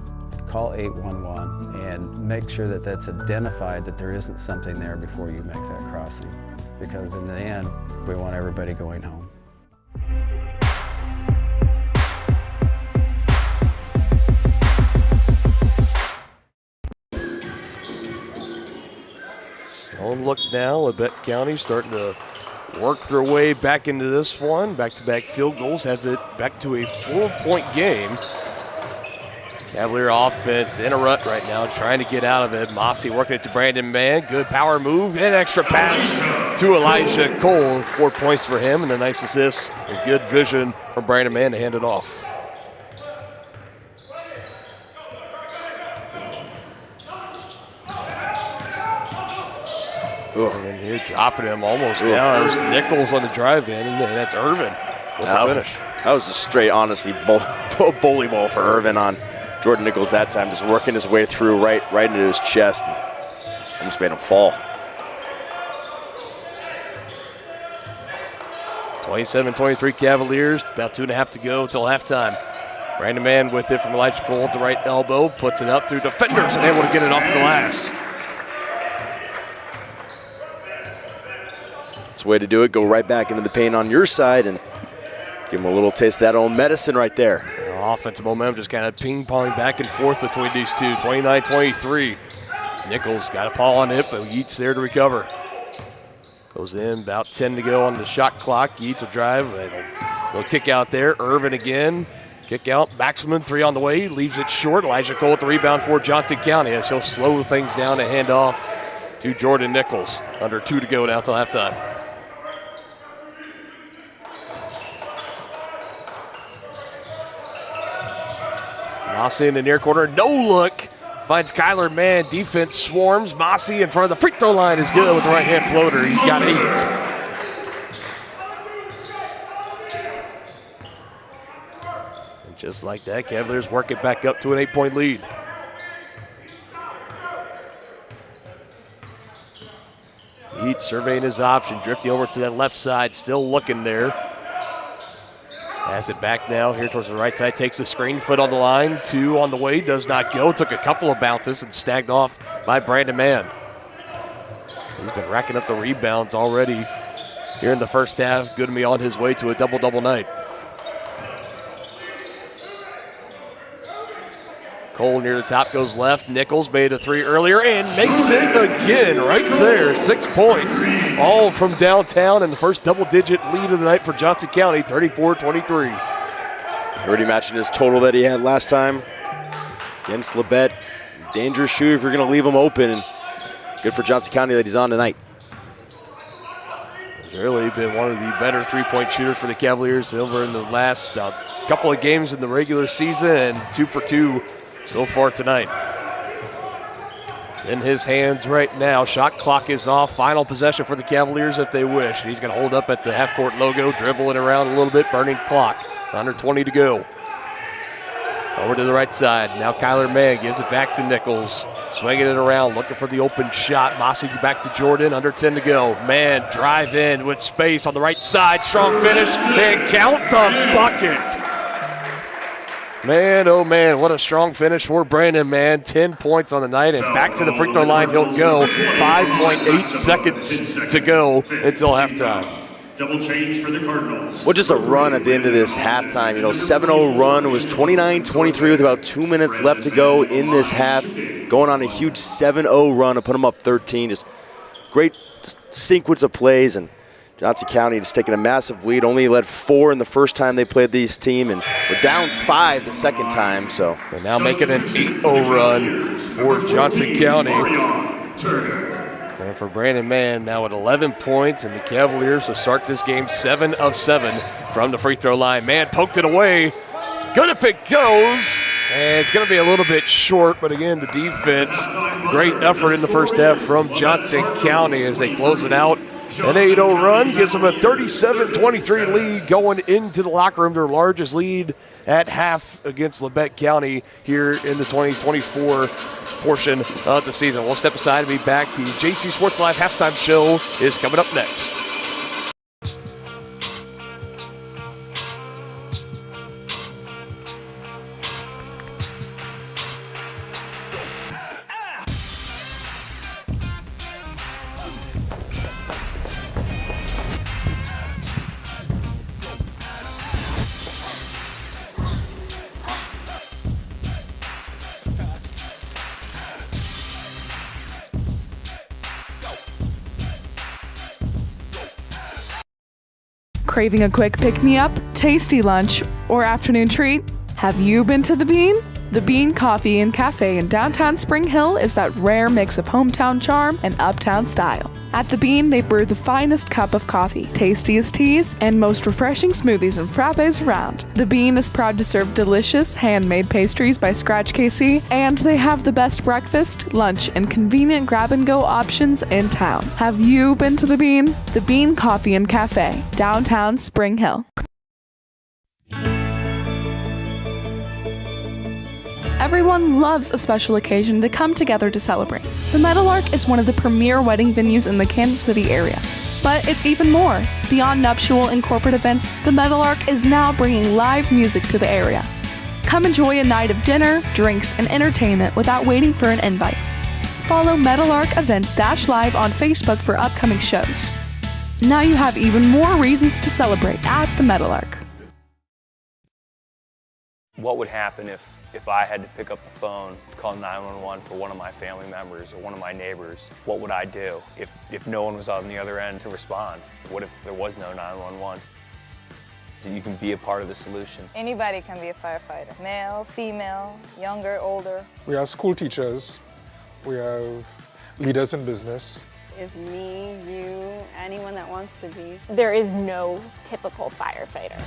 Call 811 and make sure that that's identified, that there isn't something there before you make that crossing. Because in the end, we want everybody going home. On look now, Labette County starting to work their way back into this one. Back-to-back field goals has it back to a 4-point game. Cavalier offense in a rut right now, trying to get out of it. Mossy working it to Brandon Mann. Good power move and extra pass to Elijah Cole. 4 points for him and a nice assist and good vision from Brandon Mann to hand it off. And here dropping him almost down. There's Nichols on the drive-in, and that's Irvin with the finish. That was just straight, honestly, bully ball for Irvin on Jordan Nichols that time, just working his way through right into his chest. And almost made him fall. 27-23 Cavaliers, about 2.5 to go till halftime. Brandon Mann with it from Elijah Cole at the right elbow, puts it up through defenders and able to get it off the glass. It's a way to do it. Go right back into the paint on your side and give him a little taste of that own medicine right there. Offensive momentum just kind of ping-ponging back and forth between these two. 29-23. Nichols got a paw on it, but Yeats there to recover. Goes in, about 10 to go on the shot clock. Yeats will drive. They'll kick out there. Irvin again. Kick out. Maximum 3 on the way. Leaves it short. Elijah Cole with the rebound for Johnson County as he'll slow things down and hand off to Jordan Nichols. Under 2 to go now till halftime. Mossy in the near corner, no look. Finds Kyler Mann, defense swarms. Mossy in front of the free throw line is good with the right-hand floater. He's got 8. And just like that, Cavaliers work it back up to an 8-point lead. Yeats surveying his option, drifting over to that left side, still looking there. Has it back now here towards the right side. Takes the screen, foot on the line. 2 on the way, does not go. Took a couple of bounces and snagged off by Brandon Mann. He's been racking up the rebounds already here in the first half. Good to be on his way to a double-double night. Cole near the top goes left. Nichols made a 3 earlier and makes it again right there. 6 points, all from downtown, and the first double-digit lead of the night for Johnson County, 34-23. Already matching his total that he had last time against Labette. Dangerous shoot if you're going to leave him open. And good for Johnson County that he's on tonight. He's really been one of the better three-point shooters for the Cavaliers over in the last couple of games in the regular season, and 2 for 2 so far tonight. It's in his hands right now. Shot clock is off. Final possession for the Cavaliers if they wish. He's going to hold up at the half-court logo, dribble it around a little bit, burning clock. Under 20 to go. Over to the right side. Now Kyler May gives it back to Nichols. Swinging it around, looking for the open shot. Mossy back to Jordan, under 10 to go. Man, drive in with space on the right side. Strong finish, and count the bucket. Man, oh man, what a strong finish for Brandon, man. 10 points on the night, and back to the free throw line he'll go. 5.8 seconds to go until halftime. Double change for the Cardinals. Well, just a run at the end of this halftime. 7-0 run. It was 29-23 with about 2 minutes left to go in this half. Going on a huge 7-0 run to put them up 13. Just great sequence of plays, and Johnson County just taking a massive lead. Only led 4 in the first time they played this team, and we're down 5 the second time. So they're now making an 8-0 run for Johnson County. And for Brandon Mann, now at 11 points, and the Cavaliers will start this game 7 of 7 from the free throw line. Mann poked it away. Good if it goes. And it's going to be a little bit short, but again, the defense, great effort in the first half from Johnson County as they close it out. An 8-0 run gives them a 37-23 lead going into the locker room, their largest lead at half against Labette County here in the 2024 portion of the season. We'll step aside and be back. The JC Sports Live halftime show is coming up next. Craving a quick pick-me-up, tasty lunch, or afternoon treat? Have you been to The Bean? The Bean Coffee and Cafe in downtown Spring Hill is that rare mix of hometown charm and uptown style. At The Bean, they brew the finest cup of coffee, tastiest teas, and most refreshing smoothies and frappes around. The Bean is proud to serve delicious, handmade pastries by Scratch KC, and they have the best breakfast, lunch, and convenient grab-and-go options in town. Have you been to The Bean? The Bean Coffee and Cafe, downtown Spring Hill. Everyone loves a special occasion to come together to celebrate. The Meadowlark is one of the premier wedding venues in the Kansas City area. But it's even more. Beyond nuptial and corporate events, the Meadowlark is now bringing live music to the area. Come enjoy a night of dinner, drinks, and entertainment without waiting for an invite. Follow Meadowlark Events-Live on Facebook for upcoming shows. Now you have even more reasons to celebrate at the Meadowlark. What would happen if I had to pick up the phone, call 911 for one of my family members or one of my neighbors? What would I do if no one was on the other end to respond? What if there was no 911? You can be a part of the solution. Anybody can be a firefighter. Male, female, younger, older. We have school teachers. We have leaders in business. Is me, you, anyone that wants to be. There is no typical firefighter.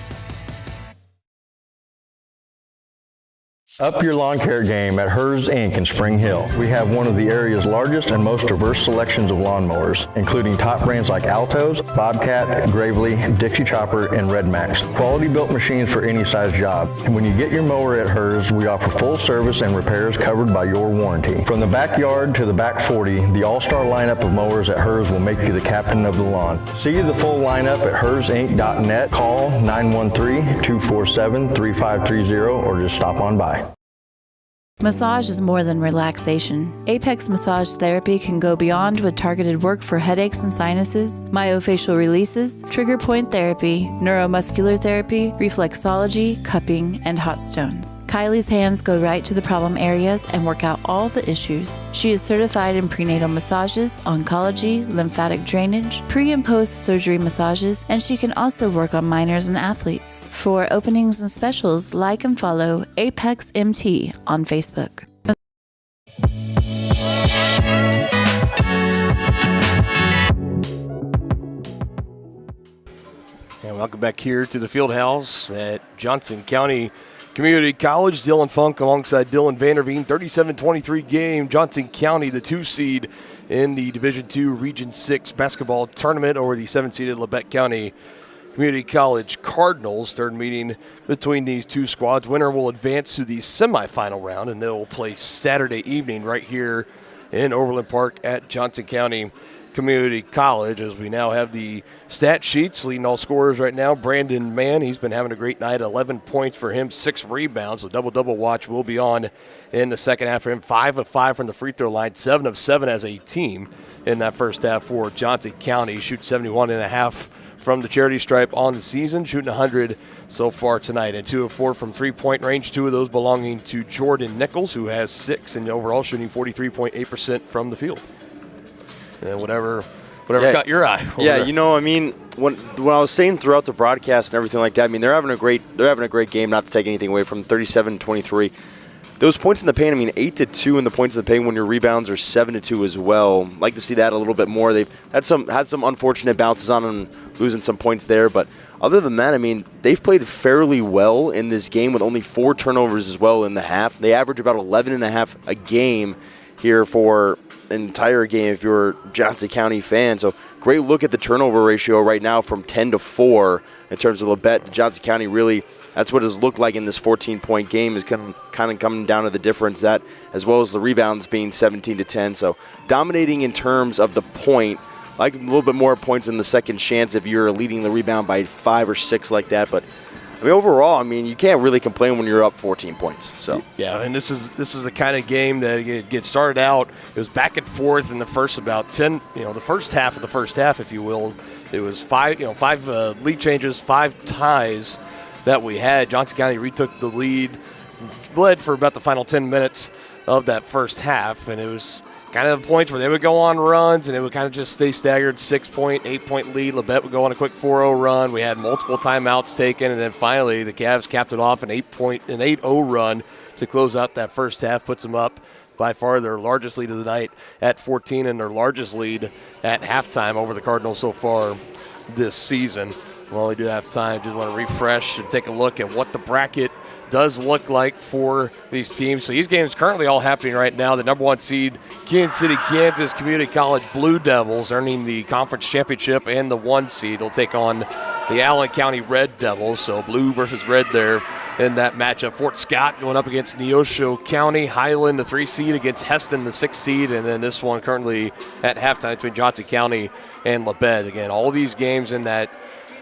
Up your lawn care game at Hers Inc. in Spring Hill. We have one of the area's largest and most diverse selections of lawnmowers, including top brands like Altos, Bobcat, Gravely, Dixie Chopper, and Red Max. Quality built machines for any size job. And when you get your mower at Hers, we offer full service and repairs covered by your warranty. From the backyard to the back 40, the all-star lineup of mowers at Hers will make you the captain of the lawn. See the full lineup at hersinc.net. Call 913-247-3530 or just stop on by. Massage is more than relaxation. Apex Massage Therapy can go beyond with targeted work for headaches and sinuses, myofascial releases, trigger point therapy, neuromuscular therapy, reflexology, cupping, and hot stones. Kylie's hands go right to the problem areas and work out all the issues. She is certified in prenatal massages, oncology, lymphatic drainage, pre- and post-surgery massages, and she can also work on minors and athletes. For openings and specials, like and follow Apex MT on Facebook. And welcome back here to the field house at Johnson County Community College. Dylan Funk alongside Dylan Vanderveen. 37-23 game. Johnson County, the 2 seed in the Division II Region 6 basketball tournament over the 7-seeded Labette County Community College Cardinals. Third meeting between these two squads. Winner will advance to the semifinal round, and they'll play Saturday evening right here in Overland Park at Johnson County Community College. As we now have the stat sheets, leading all scorers right now, Brandon Mann. He's been having a great night. 11 points for him, 6 rebounds. The double-double watch will be on in the second half for him. 5 of 5 from the free throw line, 7 of 7 as a team in that first half for Johnson County. Shoots 71.5 from the charity stripe on the season, shooting 100 so far tonight. And 2 of 4 from three-point range, 2 of those belonging to Jordan Nichols, who has 6, and overall shooting 43.8% from the field. And whatever caught your eye. Yeah, you know, I mean, when I was saying throughout the broadcast and everything like that, I mean, they're having a great game, not to take anything away from 37-23. Those points in the paint, I mean, 8-2 in the points in the paint when your rebounds are 7-2 as well. Like to see that a little bit more. They've had some unfortunate bounces on them, losing some points there, but other than that, I mean, they've played fairly well in this game with only 4 turnovers as well in the half. They average about 11.5 a game here for an entire game if you're a Johnson County fan. So great look at the turnover ratio right now from 10-4 in terms of Labette. Johnson County really, that's what it's looked like in this 14-point game, is kind of coming down to the difference, that as well as the rebounds being 17-10. So dominating in terms of the point, like a little bit more points in the second chance if you're leading the rebound by 5 or 6 like that. But I mean, overall, I mean, you can't really complain when you're up 14 points. So yeah, and this is the kind of game that it gets started out. It was back and forth in the first about 10, the first half of the first half, if you will. It was 5 lead changes, 5 ties that we had. Johnson County retook the lead, led for about the final 10 minutes of that first half, and it was kind of the points where they would go on runs and it would kind of just stay staggered. 6-point, 8-point lead. Labette would go on a quick 4-0 run. We had multiple timeouts taken, and then finally the Cavs capped it off an 8-0 run to close out that first half. Puts them up by far their largest lead of the night at 14, and their largest lead at halftime over the Cardinals so far this season. Well, we do have time. Just want to refresh and take a look at what the bracket does look like for these teams. So these games currently all happening right now. The number 1 seed, Kansas City, Kansas Community College Blue Devils, earning the conference championship, and the 1 seed will take on the Allen County Red Devils. So blue versus red there in that matchup. Fort Scott going up against Neosho County. Highland, the 3 seed, against Heston, the 6 seed. And then this one currently at halftime between Johnson County and Labette. Again, all these games in the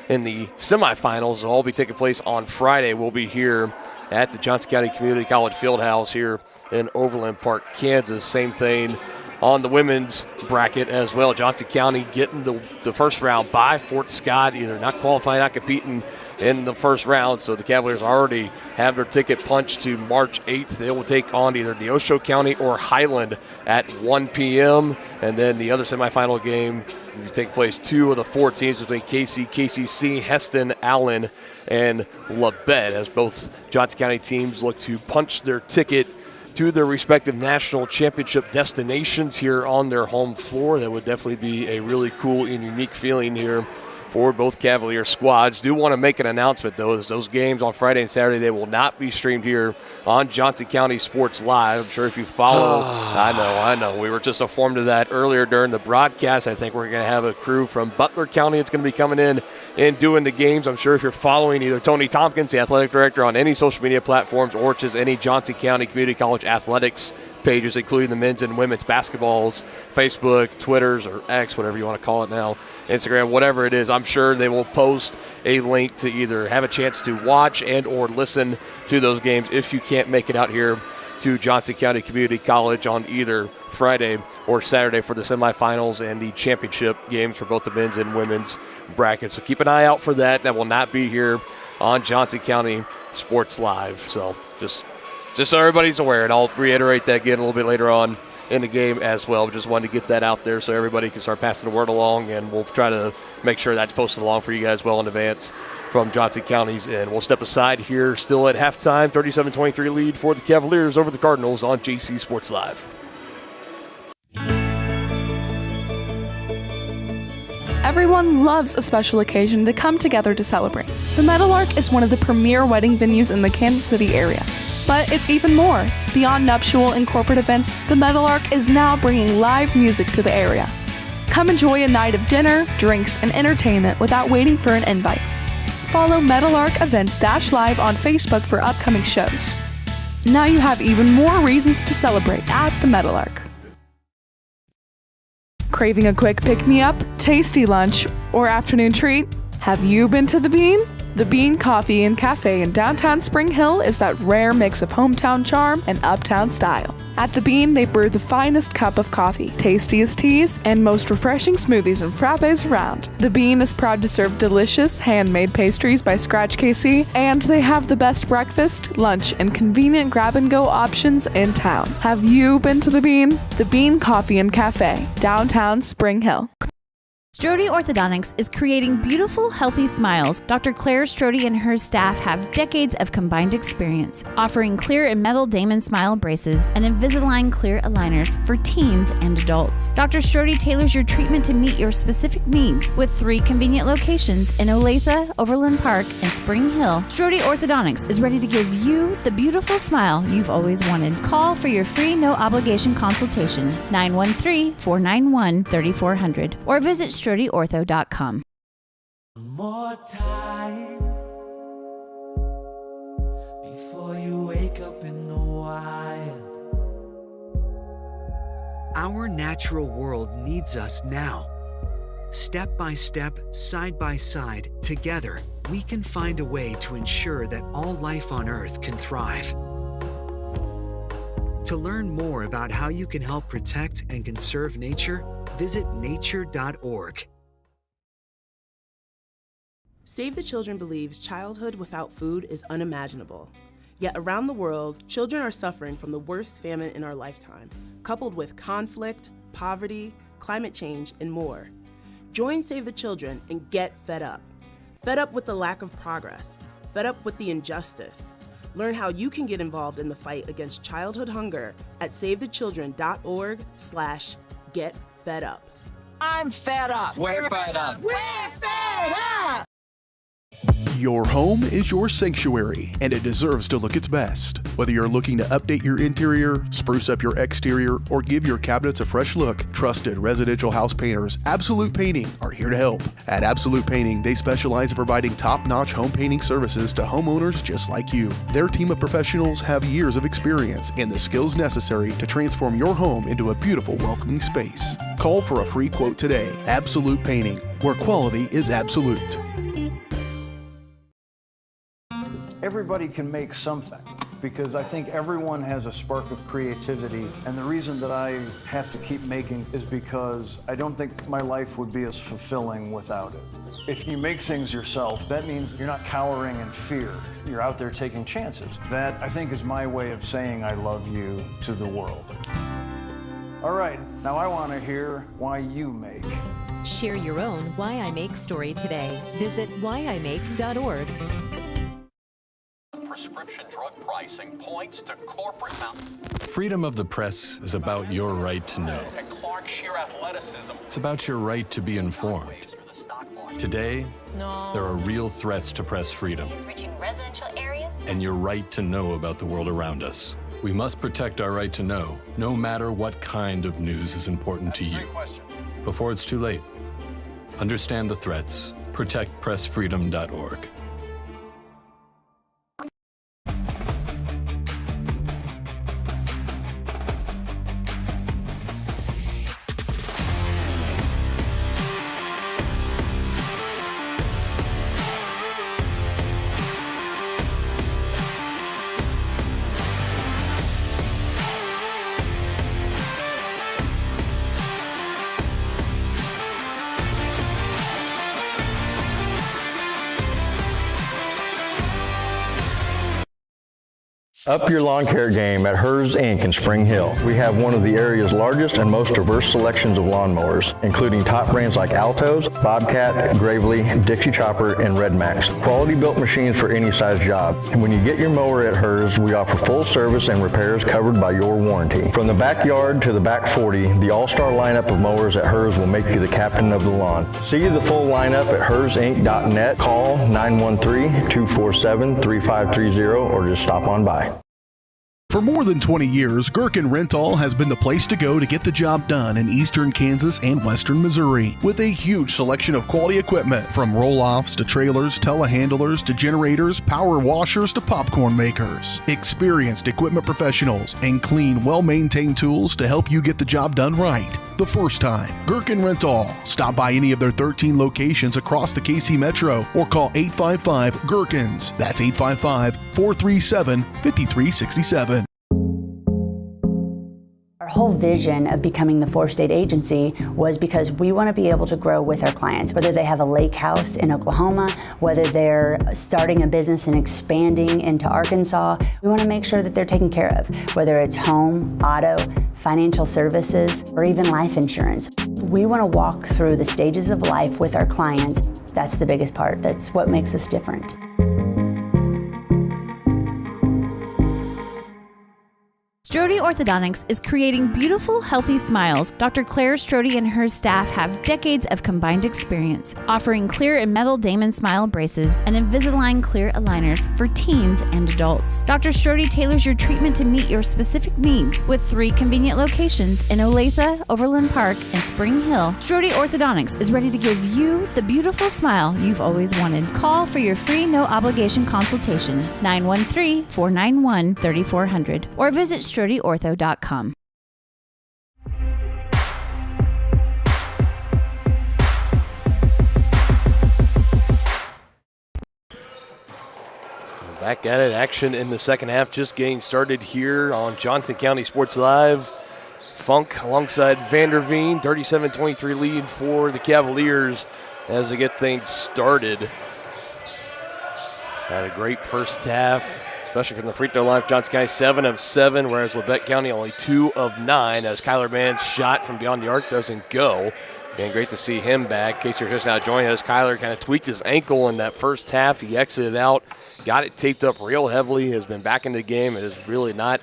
semifinals will all be taking place on Friday. We'll be here at the Johnson County Community College Fieldhouse here in Overland Park, Kansas. Same thing on the women's bracket as well. Johnson County getting the first round by Fort Scott, either not qualifying, not competing in the first round. So the Cavaliers already have their ticket punched to March 8th. They will take on either Neosho County or Highland at 1 p.m. And then the other semifinal game will take place. 2 of the 4 teams between KJCCC, Heston, Allen, and Labette, as both Johnson County teams look to punch their ticket to their respective national championship destinations here on their home floor. That would definitely be a really cool and unique feeling here for both Cavalier squads. Do want to make an announcement, though, as those games on Friday and Saturday, they will not be streamed here on Johnson County Sports Live. I'm sure if you follow, I know. We were just informed of that earlier during the broadcast. I think we're going to have a crew from Butler County that's going to be coming in and doing the games. I'm sure if you're following either Tony Tompkins, the athletic director, on any social media platforms, or just any Johnson County Community College athletics pages, including the men's and women's basketballs, Facebook, Twitters, or X, whatever you want to call it now, Instagram, whatever it is, I'm sure they will post a link to either have a chance to watch and or listen to those games if you can't make it out here to Johnson County Community College on either Friday or Saturday for the semifinals and the championship games for both the men's and women's brackets. So keep an eye out for that. That will not be here on Johnson County Sports Live. So just so everybody's aware, and I'll reiterate that again a little bit later on in the game as well. Just wanted to get that out there so everybody can start passing the word along, and we'll try to make sure that's posted along for you guys well in advance from Johnson County's end. We'll step aside here, still at halftime, 37-23 lead for the Cavaliers over the Cardinals on JC Sports Live. Everyone loves a special occasion to come together to celebrate. The Meadowlark is one of the premier wedding venues in the Kansas City area. But it's even more. Beyond nuptial and corporate events, the Meadowlark is now bringing live music to the area. Come enjoy a night of dinner, drinks, and entertainment without waiting for an invite. follow Meadowlark Events-Live on Facebook for upcoming shows. Now you have even more reasons to celebrate at the Meadowlark. Craving a quick pick-me-up, tasty lunch, or afternoon treat? Have you been to the Bean? The Bean Coffee and Cafe in downtown Spring Hill is that rare mix of hometown charm and uptown style. At the Bean, they brew the finest cup of coffee, tastiest teas, and most refreshing smoothies and frappes around. The Bean is proud to serve delicious, handmade pastries by Scratch KC, and they have the best breakfast, lunch, and convenient grab-and-go options in town. Have you been to the Bean? The Bean Coffee and Cafe, downtown Spring Hill. Strode Orthodontics is creating beautiful, healthy smiles. Dr. Claire Strode and her staff have decades of combined experience, offering clear and metal Damon smile braces and Invisalign clear aligners for teens and adults. Dr. Strode tailors your treatment to meet your specific needs with 3 convenient locations in Olathe, Overland Park, and Spring Hill. Strode Orthodontics is ready to give you the beautiful smile you've always wanted. Call for your free no-obligation consultation, 913-491-3400, or visit StrodeOrtho.com. More time before you wake up in the wild. Our natural world needs us now. Step by step, side by side, together, we can find a way to ensure that all life on Earth can thrive. To learn more about how you can help protect and conserve nature, visit nature.org. Save the Children believes childhood without food is unimaginable. Yet around the world, children are suffering from the worst famine in our lifetime, coupled with conflict, poverty, climate change, and more. Join Save the Children and get fed up. Fed up with the lack of progress. Fed up with the injustice. Learn how you can get involved in the fight against childhood hunger at savethechildren.org/getfedup. I'm fed up. We're fed up. We're fed up. Your home is your sanctuary, and it deserves to look its best. Whether you're looking to update your interior, spruce up your exterior, or give your cabinets a fresh look, trusted residential house painters Absolute Painting are here to help. At Absolute Painting, they specialize in providing top-notch home painting services to homeowners just like you. Their team of professionals have years of experience and the skills necessary to transform your home into a beautiful, welcoming space. Call for a free quote today. Absolute Painting, where quality is absolute. Everybody can make something, because I think everyone has a spark of creativity, and the reason that I have to keep making is because I don't think my life would be as fulfilling without it. If you make things yourself, that means you're not cowering in fear. You're out there taking chances. That, I think, is my way of saying I love you to the world. All right, now I want to hear why you make. Share your own Why I Make story today. Visit whyimake.org. Prescription drug pricing points to corporate mountain. Freedom of the press is about your right to know. And Clark sheer athleticism. It's about your right to be informed. Today, there are real threats to press freedom. Reaching residential areas. And your right to know about the world around us. We must protect our right to know, no matter what kind of news is important to you. Before it's too late, understand the threats. ProtectPressFreedom.org. Up your lawn care game at Hers Inc. in Spring Hill. We have one of the area's largest and most diverse selections of lawnmowers, including top brands like Altos, Bobcat, Gravely, Dixie Chopper, and Red Max. Quality built machines for any size job. And when you get your mower at Hers, we offer full service and repairs covered by your warranty. From the backyard to the back 40, the all-star lineup of mowers at Hers will make you the captain of the lawn. See the full lineup at hersinc.net. Call 913-247-3530 or just stop on by. For more than 20 years, Gherkin Rental has been the place to go to get the job done in eastern Kansas and western Missouri. With a huge selection of quality equipment, from roll-offs to trailers, telehandlers to generators, power washers to popcorn makers. Experienced equipment professionals and clean, well-maintained tools to help you get the job done right the first time. Gherkin Rental. Stop by any of their 13 locations across the KC Metro or call 855-GHERKINS. That's 855-437-5367. Our whole vision of becoming the 4-state agency was because we want to be able to grow with our clients, whether they have a lake house in Oklahoma, whether they're starting a business and expanding into Arkansas. We want to make sure that they're taken care of, whether it's home, auto, financial services, or even life insurance. We want to walk through the stages of life with our clients. That's the biggest part. That's what makes us different. Strode Orthodontics is creating beautiful, healthy smiles. Dr. Claire Strode and her staff have decades of combined experience, offering clear and metal Damon smile braces and Invisalign clear aligners for teens and adults. Dr. Strode tailors your treatment to meet your specific needs with 3 convenient locations in Olathe, Overland Park, and Spring Hill. Strode Orthodontics is ready to give you the beautiful smile you've always wanted. Call for your free no-obligation consultation, 913-491-3400, or visit StrodeOrtho.com. Back at it, action in the second half, just getting started here on Johnson County Sports Live. Funk alongside Vanderveen, 37-23 lead for the Cavaliers as they get things started. Had a great first half, especially from the free throw line. Johnson County 7 of 7, whereas Labette County only 2 of 9, as Kyler Mann's shot from beyond the arc doesn't go. And great to see him back. In case you're just now joining us, Kyler kind of tweaked his ankle in that first half. He exited out, got it taped up real heavily, has been back in the game, and has really not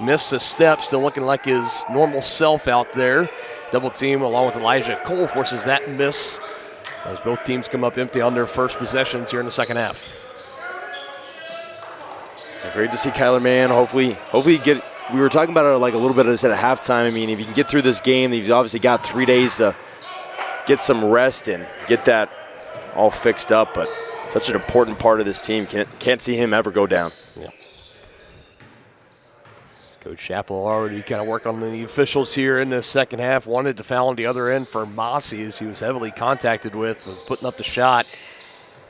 missed a step. Still looking like his normal self out there. Double team along with Elijah Cole forces that miss as both teams come up empty on their first possessions here in the second half. Great to see Kyler Mann. Hopefully get. We were talking about it like a little bit of this at halftime. I mean, if you can get through this game, you've obviously got 3 days to get some rest and get that all fixed up. But such an important part of this team. Can't see him ever go down. Yeah. Coach Chappell already kind of work on the officials here in the second half. Wanted to foul on the other end for Mossy, as he was heavily contacted with, was putting up the shot.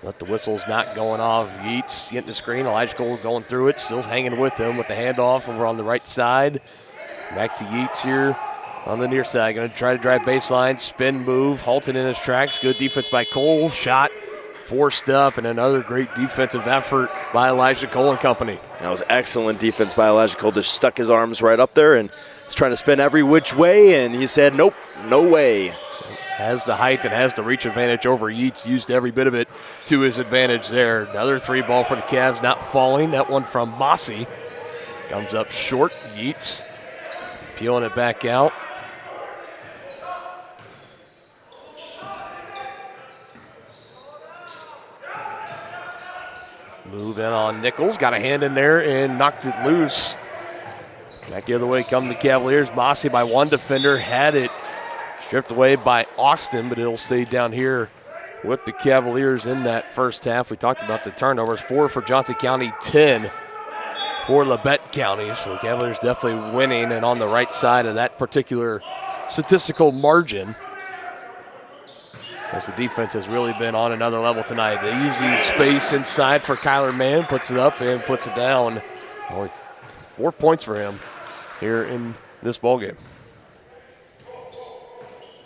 But the whistle's not going off. Yeats getting the screen. Elijah Cole going through it. Still hanging with him with the handoff over on the right side. Back to Yeats here on the near side. Going to try to drive baseline. Spin move. Halted in his tracks. Good defense by Cole. Shot forced up. And another great defensive effort by Elijah Cole and company. That was excellent defense by Elijah Cole. Just stuck his arms right up there and was trying to spin every which way. And he said, nope, no way. Has the height and has the reach advantage over Yeats. Used every bit of it to his advantage there. Another 3 ball for the Cavs, not falling. That one from Mossy comes up short. Yeats peeling it back out. Move in on Nichols. Got a hand in there and knocked it loose. Back the other way come the Cavaliers. Mossy by one defender. Had it stripped away by Austin, but it'll stay down here with the Cavaliers in that first half. We talked about the turnovers. 4 for Johnson County, 10 for Labette County. So the Cavaliers definitely winning and on the right side of that particular statistical margin, as the defense has really been on another level tonight. The easy space inside for Kyler Mann, puts it up and puts it down. Only 4 points for him here in this ballgame.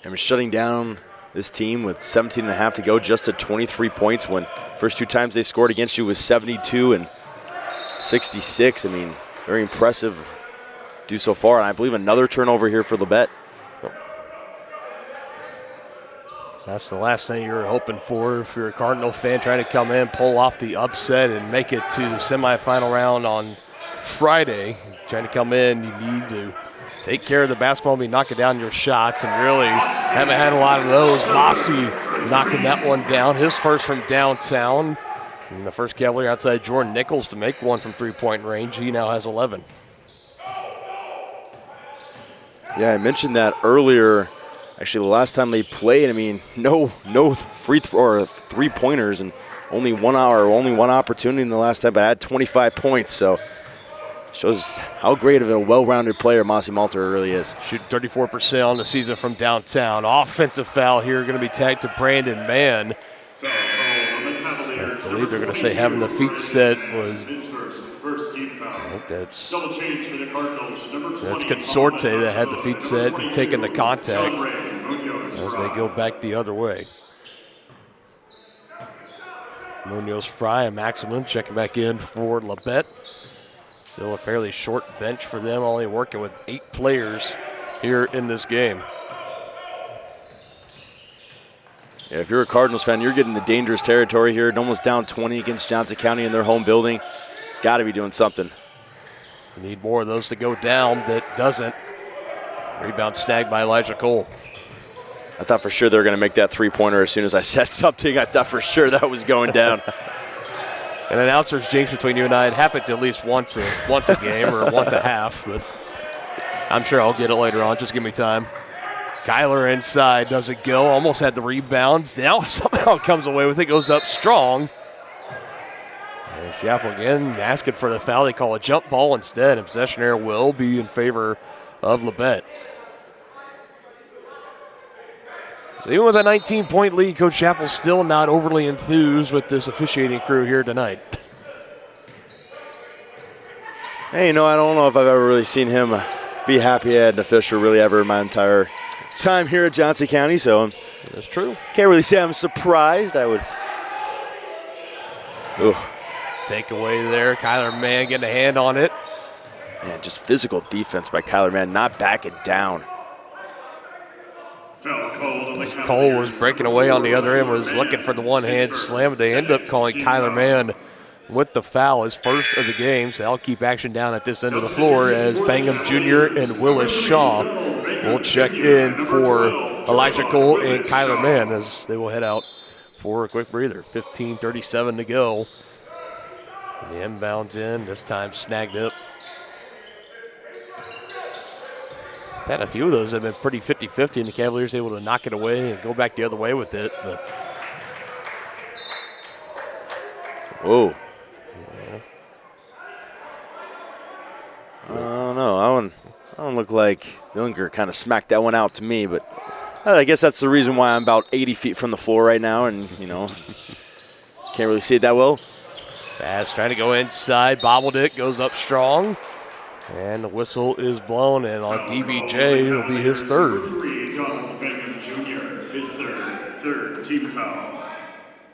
And we're shutting down this team with 17.5 to go, just at 23 points when first 2 times they scored against you was 72 and 66. I mean, very impressive do so far. And I believe another turnover here for Labette. That's the last thing you're hoping for if you're a Cardinal fan, trying to come in, pull off the upset, and make it to the semifinal round on Friday. Trying to come in, you need to take care of the basketball, be knocking down your shots, and really haven't had a lot of those. Mossy knocking that one down, his first from downtown. And the first Cavalier outside Jordan Nichols to make one from 3-point range. He now has 11. Yeah, I mentioned that earlier. Actually, the last time they played, I mean, no three-pointers and only 1 hour, only one opportunity in the last time, but I had 25 points, so shows how great of a well-rounded player Mossy Malter really is. Shooting 34% on the season from downtown. Offensive foul here going to be tagged to Brandon Mann. I believe they're going to say having the feet set was, I think that's Consorte that had the feet set and taking the contact as they go back the other way. Munoz Fry and Maximum checking back in for Labette. Still a fairly short bench for them, only working with 8 players here in this game. Yeah, if you're a Cardinals fan, you're getting the dangerous territory here. Almost down 20 against Johnson County in their home building. Got to be doing something. Need more of those to go down. That doesn't. Rebound snagged by Elijah Cole. I thought for sure they were going to make that three-pointer as soon as I said something. I thought for sure that was going down. An announcer's jinx between you and I. It happens at least once a game or once a half, but I'm sure I'll get it later on. Just give me time. Kyler inside, doesn't go. Almost had the rebound. Now somehow comes away with it, goes up strong. And Chapel again asking for the foul. They call a jump ball instead, and possession error will be in favor of Labette. So even with a 19-point lead, Coach Chappell's still not overly enthused with this officiating crew here tonight. Hey, I don't know if I've ever really seen him be happy at an official really ever in my entire time here at Johnson County, so that's true. Can't really say I'm surprised. I would. Ooh. Takeaway there. Kyler Mann getting a hand on it. Man, just physical defense by Kyler Mann, not backing down. Cole was breaking away on the other end, was looking for the one-hand slam, but they end up calling Kyler Mann with the foul, his first of the game. So they'll keep action down at this end of the floor as Bangham Jr. and Willis Shaw will check in for Elijah Cole and Kyler Mann as they will head out for a quick breather. 15:37 to go. The inbounds in, this time snagged up. Had a few of those that have been pretty 50-50, and the Cavaliers able to knock it away and go back the other way with it. But whoa. Yeah. I don't know. I don't look like Dillinger kind of smacked that one out to me, but I guess that's the reason why I'm about 80 feet from the floor right now, and, can't really see it that well. Bass trying to go inside, bobbled it, goes up strong. And the whistle is blown, and on DBJ, it'll be his third. Donald Bangham Jr., his third team foul.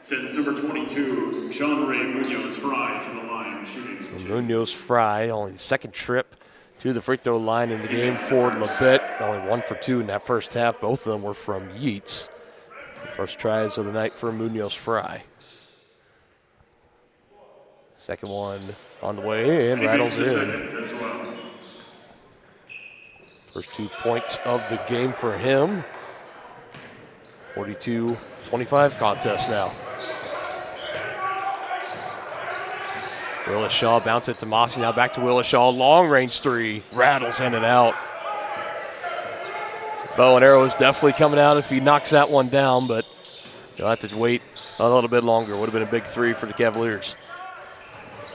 Sends number 22, John Ray Munoz Fry to the line, shooting. So Munoz Fry, only the second trip to the free throw line in the game for Labette. Only 1 for 2 in that first half. Both of them were from Yeats. The first tries of the night for Munoz Fry. Second one on the way and rattles in. First 2 points of the game for him. 42-25 contest now. Willis Shaw bounce it to Mossy. Now back to Willis Shaw. Long range three. Rattles in and out. Bow and arrow is definitely coming out if he knocks that one down, but he'll have to wait a little bit longer. Would have been a big three for the Cavaliers.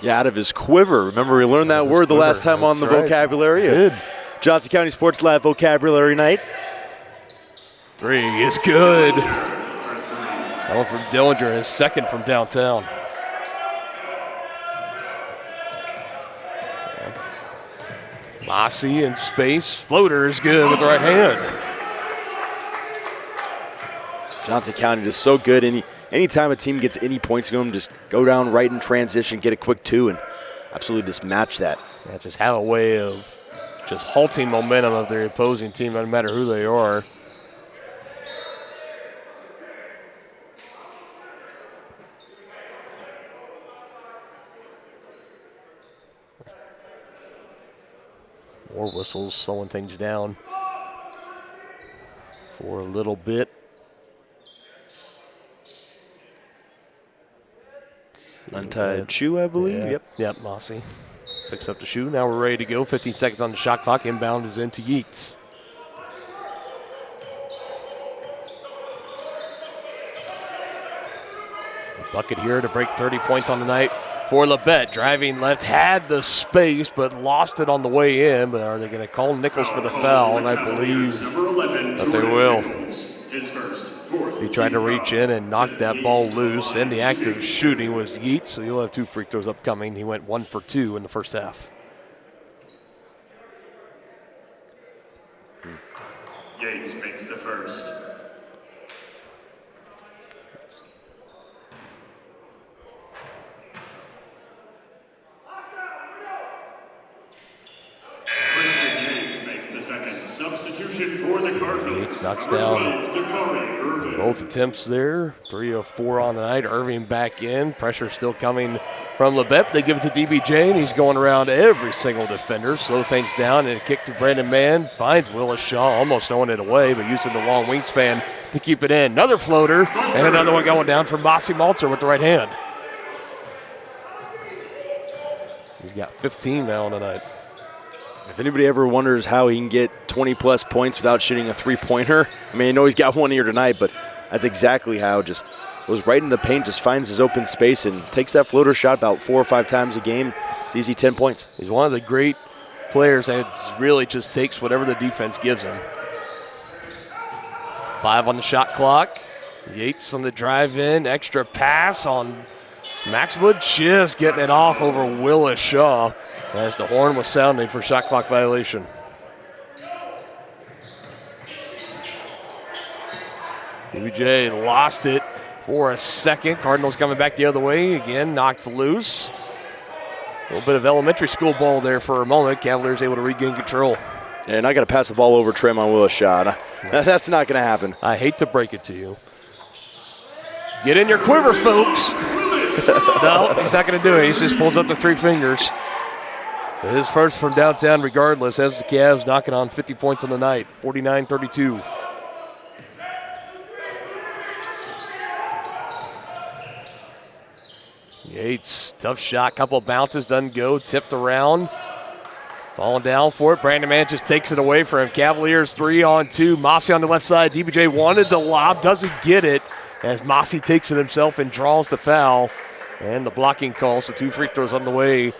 Yeah, out of his quiver. Remember, we learned that word the last time on the vocabulary. Good. Johnson County Sports Lab vocabulary night. Three is good. That one from Dillinger, his second from downtown. Mossy in space. Floater is good with the right hand. Johnson County is so good. Anytime a team gets any points going, just go down right in transition, get a quick two, and absolutely just match that. Yeah, just have a way of just halting momentum of their opposing team, no matter who they are. More whistles, slowing things down for a little bit. Untied shoe, I believe. Yeah. Yep, Mossy picks up the shoe. Now we're ready to go. 15 seconds on the shot clock. Inbound is into Yeats. Bucket here to break 30 points on the night for Labette. Driving left, had the space, but lost it on the way in. But are they going to call Nichols for the foul? And I believe that they will. He tried to reach in and knock that ball loose. And the act of shooting was Yeats, so he'll have 2 free throws upcoming. He went 1 for 2 in the first half. Yates makes the first. Substitution for the Cardinals. Yates knocks down both attempts there. 3 of 4 on the night. Irving back in. Pressure still coming from Labette. They give it to DBJ, and he's going around every single defender. Slow things down, and a kick to Brandon Mann. Finds Willis Shaw, almost throwing it away, but using the long wingspan to keep it in. Another floater, and another one going down from Mossy Maltzer with the right hand. He's got 15 now on the night. If anybody ever wonders how he can get 20-plus points without shooting a three-pointer, I mean, I know he's got one here tonight, but that's exactly how. Just goes right in the paint, just finds his open space and takes that floater shot about 4 or 5 times a game. It's easy 10 points. He's one of the great players that really just takes whatever the defense gives him. 5 on the shot clock. Yates on the drive in, extra pass on Maxwood, just getting it off over Willis Shaw as the horn was sounding for shot clock violation. DBJ lost it for a second. Cardinals coming back the other way. Again, knocked loose. A little bit of elementary school ball there for a moment. Cavaliers able to regain control. And I got to pass the ball over Tremont Willis Shaw. That's not going to happen. I hate to break it to you. Get in your quiver, folks. No, he's not going to do it. He just pulls up the 3 fingers. His first from downtown regardless, has the Cavs knocking on 50 points on the night, 49-32. Yates, tough shot, couple bounces, doesn't go, tipped around. Falling down for it, Brandon Mann just takes it away from him. Cavaliers 3-on-2, Mossy on the left side. DBJ wanted the lob, doesn't get it as Mossy takes it himself and draws the foul. And the blocking call, so 2 free throws on the way.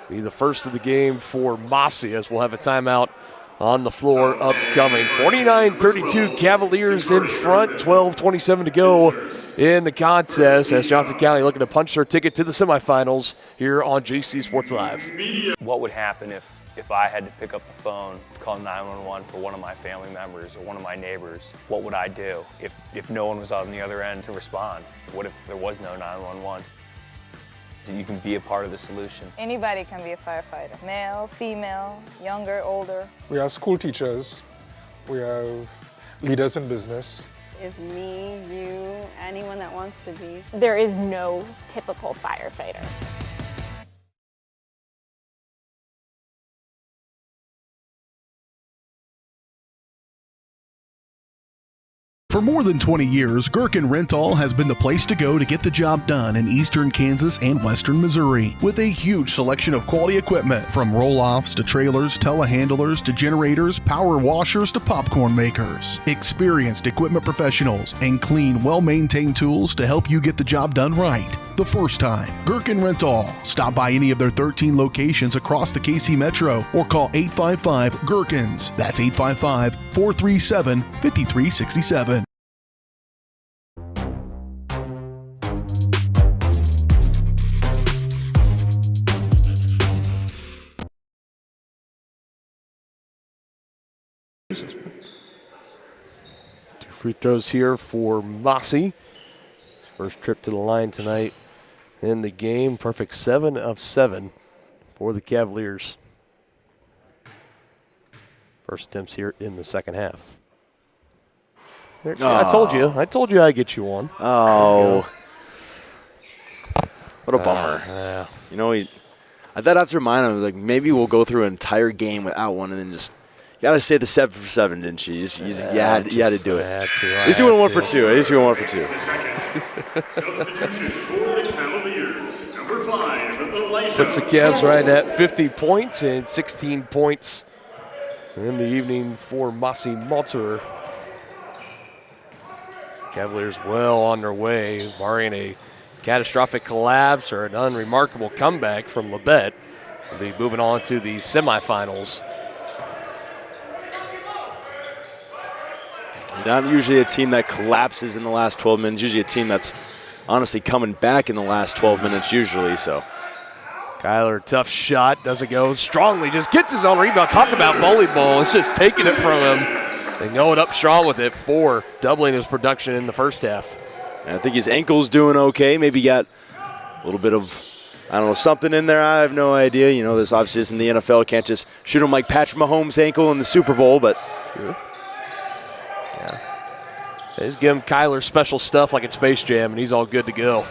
Be the first of the game for Mossy as we'll have a timeout on the floor upcoming. 49-32, Cavaliers in front, 12:27 to go in the contest as Johnson County looking to punch their ticket to the semifinals here on JC Sports Live. What would happen if I had to pick up the phone, call 911 for one of my family members or one of my neighbors? What would I do if no one was on the other end to respond? What if there was no 911? You can be a part of the solution. Anybody can be a firefighter. Male, female, younger, older. We have school teachers. We have leaders in business. Is me, you, anyone that wants to be. There is no typical firefighter. For more than 20 years, Gherkin Rental has been the place to go to get the job done in eastern Kansas and western Missouri. With a huge selection of quality equipment, from roll-offs to trailers, telehandlers to generators, power washers to popcorn makers. Experienced equipment professionals and clean, well-maintained tools to help you get the job done right the first time. Gherkin Rental. Stop by any of their 13 locations across the KC Metro or call 855-GHERKINS. That's 855-437-5367. Two free throws here for Mossy. First trip to the line tonight in the game. Perfect 7 of 7 for the Cavaliers. First attempts here in the second half. There, I told you I'd get you one. Oh. What a bummer. You know, I thought after mine, I was like, maybe we'll go through an entire game without one and then just, you got to say the 7 for 7, didn't you? You had to do it. At least you went 1 for 2. At least you went 1 for 2. Substitution for the Cavaliers, number 5, Elisha. Puts the Cavs right at 50 points and 16 points in the evening for Mossy Maltzer. Cavaliers well on their way, barring a catastrophic collapse or an unremarkable comeback from Labette. We'll be moving on to the semifinals. Not usually a team that collapses in the last 12 minutes. Usually a team that's honestly coming back in the last 12 minutes usually. So Kyler, tough shot, doesn't go strongly, just gets his own rebound. Talk about volleyball, it's just taking it from him and going up strong with it, doubling his production in the first half. And I think his ankle's doing okay. Maybe got a little bit of, I don't know, something in there. I have no idea. You know, this obviously isn't the NFL. Can't just shoot him like Patrick Mahomes' ankle in the Super Bowl, but. Yeah. They just give him Kyler special stuff like in Space Jam, and he's all good to go.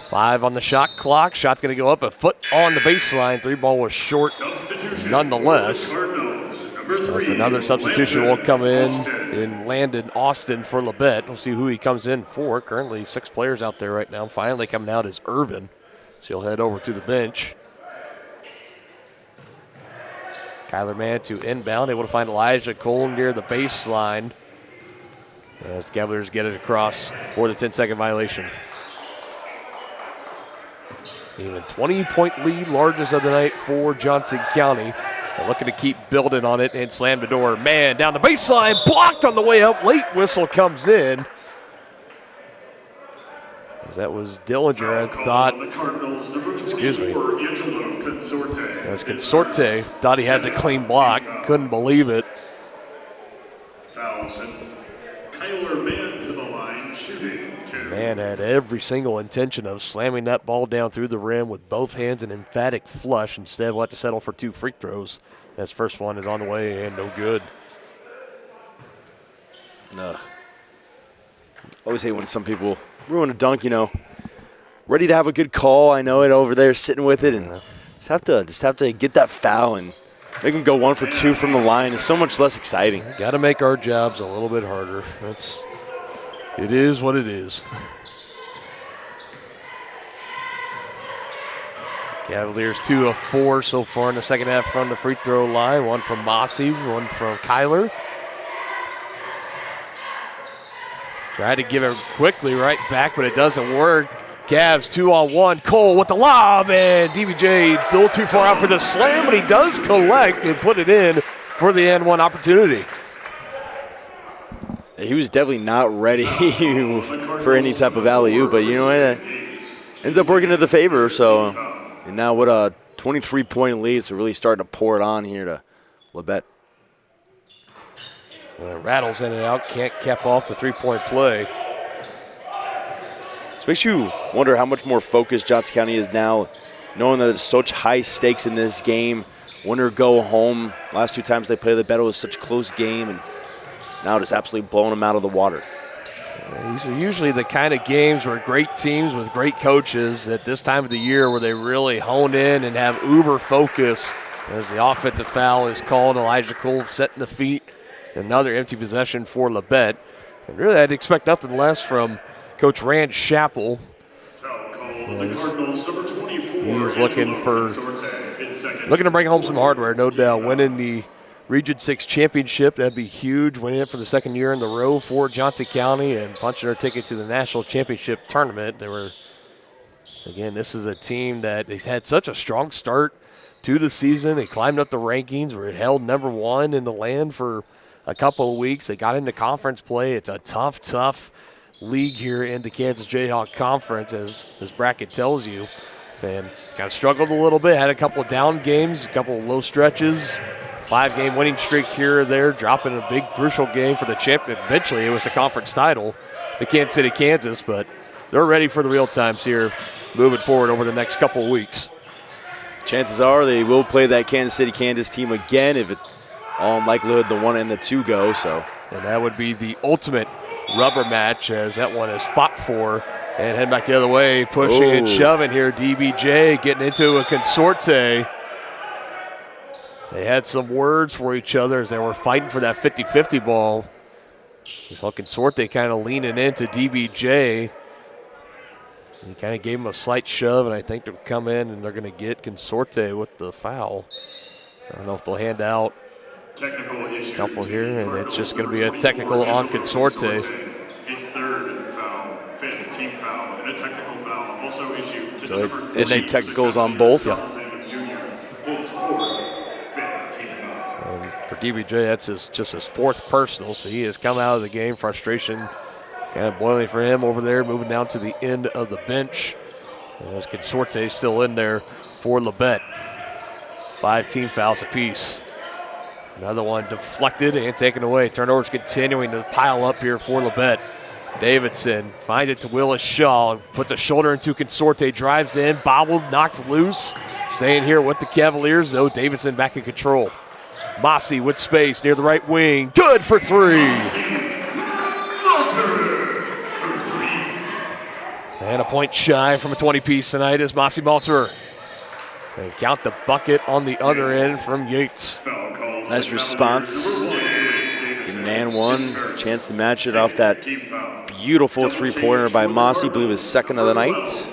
5 on the shot clock. Shot's going to go up a foot on the baseline. 3-ball was short nonetheless. That's another substitution will come in Landon Austin for Labette. We'll see who he comes in for. Currently 6 players out there right now. Finally coming out is Irvin. So he'll head over to the bench. Kyler Mann to inbound, able to find Elijah Cole near the baseline. As the Cavaliers get it across for the 10-second violation. Even 20-point lead, largest of the night for Johnson County. They're looking to keep building on it and slam the door. Man, down the baseline, blocked on the way up. Late whistle comes in. As that was Dillinger, I thought. Excuse me. That's Consorte. Thought he had the clean block. Couldn't believe it. Foul sends Kyler Mann to the line, shooting 2. Man had every single intention of slamming that ball down through the rim with both hands, an emphatic flush. Instead, we'll have to settle for 2 free throws. That first one is on the way and no good. No. Always hate when some people ruin a dunk, you know. Ready to have a good call. I know it over there, sitting with it, and just have to get that foul and make them go 1 for 2 from the line. It's so much less exciting. Got to make our jobs a little bit harder. It is what it is. Cavaliers 2 of 4 so far in the second half from the free throw line. 1 from Mossy, 1 from Kyler. Tried to give it quickly right back, but it doesn't work. Cavs 2-on-1. Cole with the lob, and DBJ a little too far out for the slam, but he does collect and put it in for the N1 opportunity. He was definitely not ready for any type of alley-oop, but you know what? Ends up working to the favor. So, and now what a 23-point lead, so really starting to pour it on here to Labette. Rattles in and out, can't cap off the 3-point play. This makes you wonder how much more focused Johnson County is now, knowing that there's such high stakes in this game. Win or go home. Last 2 times they played Labette, it was such a close game, and now just absolutely blowing them out of the water. These are usually the kind of games where great teams with great coaches at this time of the year where they really hone in and have uber focus as the offensive foul is called. Elijah Cole setting the feet. Another empty possession for Labette. And really, I'd expect nothing less from Coach Rand Chappell. He's looking to bring home some hardware, no doubt. Winning the Region 6 championship, that'd be huge. Winning it for the second year in the row for Johnson County and punching their ticket to the national championship tournament. This is a team that has had such a strong start to the season. They climbed up the rankings, were held number 1 in the land for a couple of weeks. They got into conference play. It's a tough league here in the Kansas Jayhawk Conference, as this bracket tells you. And kind of struggled a little bit, had a couple of down games, a couple of low stretches, 5-game winning streak here or there, dropping a big crucial game for the champion. Eventually it was the conference title, the Kansas City, Kansas, but they're ready for the real times here moving forward over the next couple of weeks. Chances are they will play that Kansas City, Kansas team again, if it all in likelihood the 1 and the 2 go. So, and that would be the ultimate rubber match, as that one is fought for. And heading back the other way, pushing and shoving here. DBJ getting into a consorte. They had some words for each other as they were fighting for that 50-50 ball. This whole consorte kind of leaning into DBJ. He kind of gave him a slight shove, and I think they'll come in and they're going to get Consorte with the foul. I don't know if they'll hand out a couple here, and it's just going to be a technical on Consorte. His third foul, fifth team foul, and a technical foul also issued to So number issued technicals on both. His fourth, fifth team foul. For DBJ, that's just his fourth personal, so he has come out of the game. Frustration kind of boiling for him over there, moving down to the end of the bench. As Consorte still in there for Labette. 5 team fouls apiece. Another one deflected and taken away. Turnovers continuing to pile up here for Labette. Davidson finds it to Willis Shaw, puts a shoulder into Consorte, drives in, bobbled, knocks loose. Staying here with the Cavaliers, though. Davidson back in control. Mossy with space near the right wing. Good for 3. And a point shy from a 20-piece tonight is Mossy Malter. They count the bucket on the other end from Yates. Nice response. Getting and one. Chance to match it off that beautiful three-pointer by Mossy. I believe his second of the night.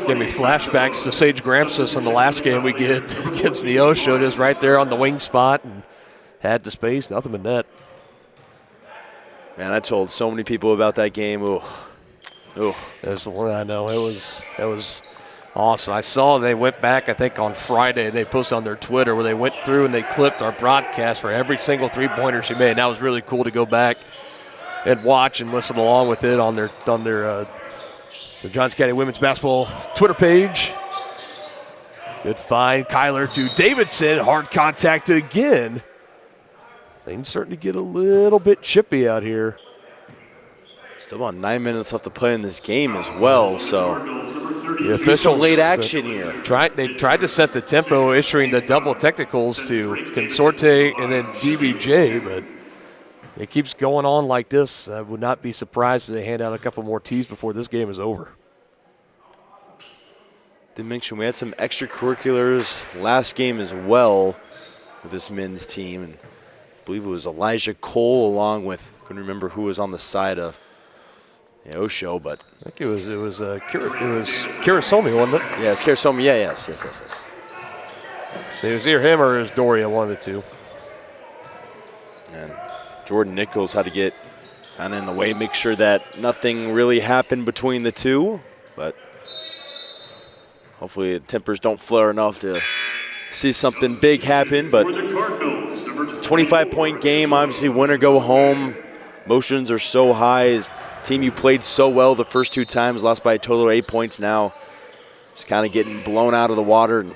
Gave me flashbacks to Sage Gramsus in the last game we get against Neosho. Just right there on the wing spot and had the space, nothing but net. Man, I told so many people about that game. Ooh. That's the one I know. It was awesome. I saw they went back, I think on Friday, they posted on their Twitter where they went through and they clipped our broadcast for every single three-pointer she made. And that was really cool to go back and watch and listen along with it on their the Johnson County Women's Basketball Twitter page. Good find. Kyler to Davidson. Hard contact again. Things starting to get a little bit chippy out here. Still about 9 minutes left to play in this game as well, so the officials late action here. They tried to set the tempo, issuing the double technicals to Consorte and then DBJ, but it keeps going on like this. I would not be surprised if they hand out a couple more tees before this game is over. Didn't mention we had some extracurriculars last game as well with this men's team, and I believe it was Elijah Cole along with, couldn't remember who was on the side of Osho, but I think it was Kirasomi, wasn't it? Yeah, it's Kirasomi. Yes. So it was either him or it was Doria, one of the two. And Jordan Nichols had to get kind of in the way, make sure that nothing really happened between the two, but hopefully the tempers don't flare enough to see something big happen. But 25-point game, obviously win or go home. Emotions are so high. As team you played so well the first 2 times, lost by a total of 8 points now. Just kind of getting blown out of the water and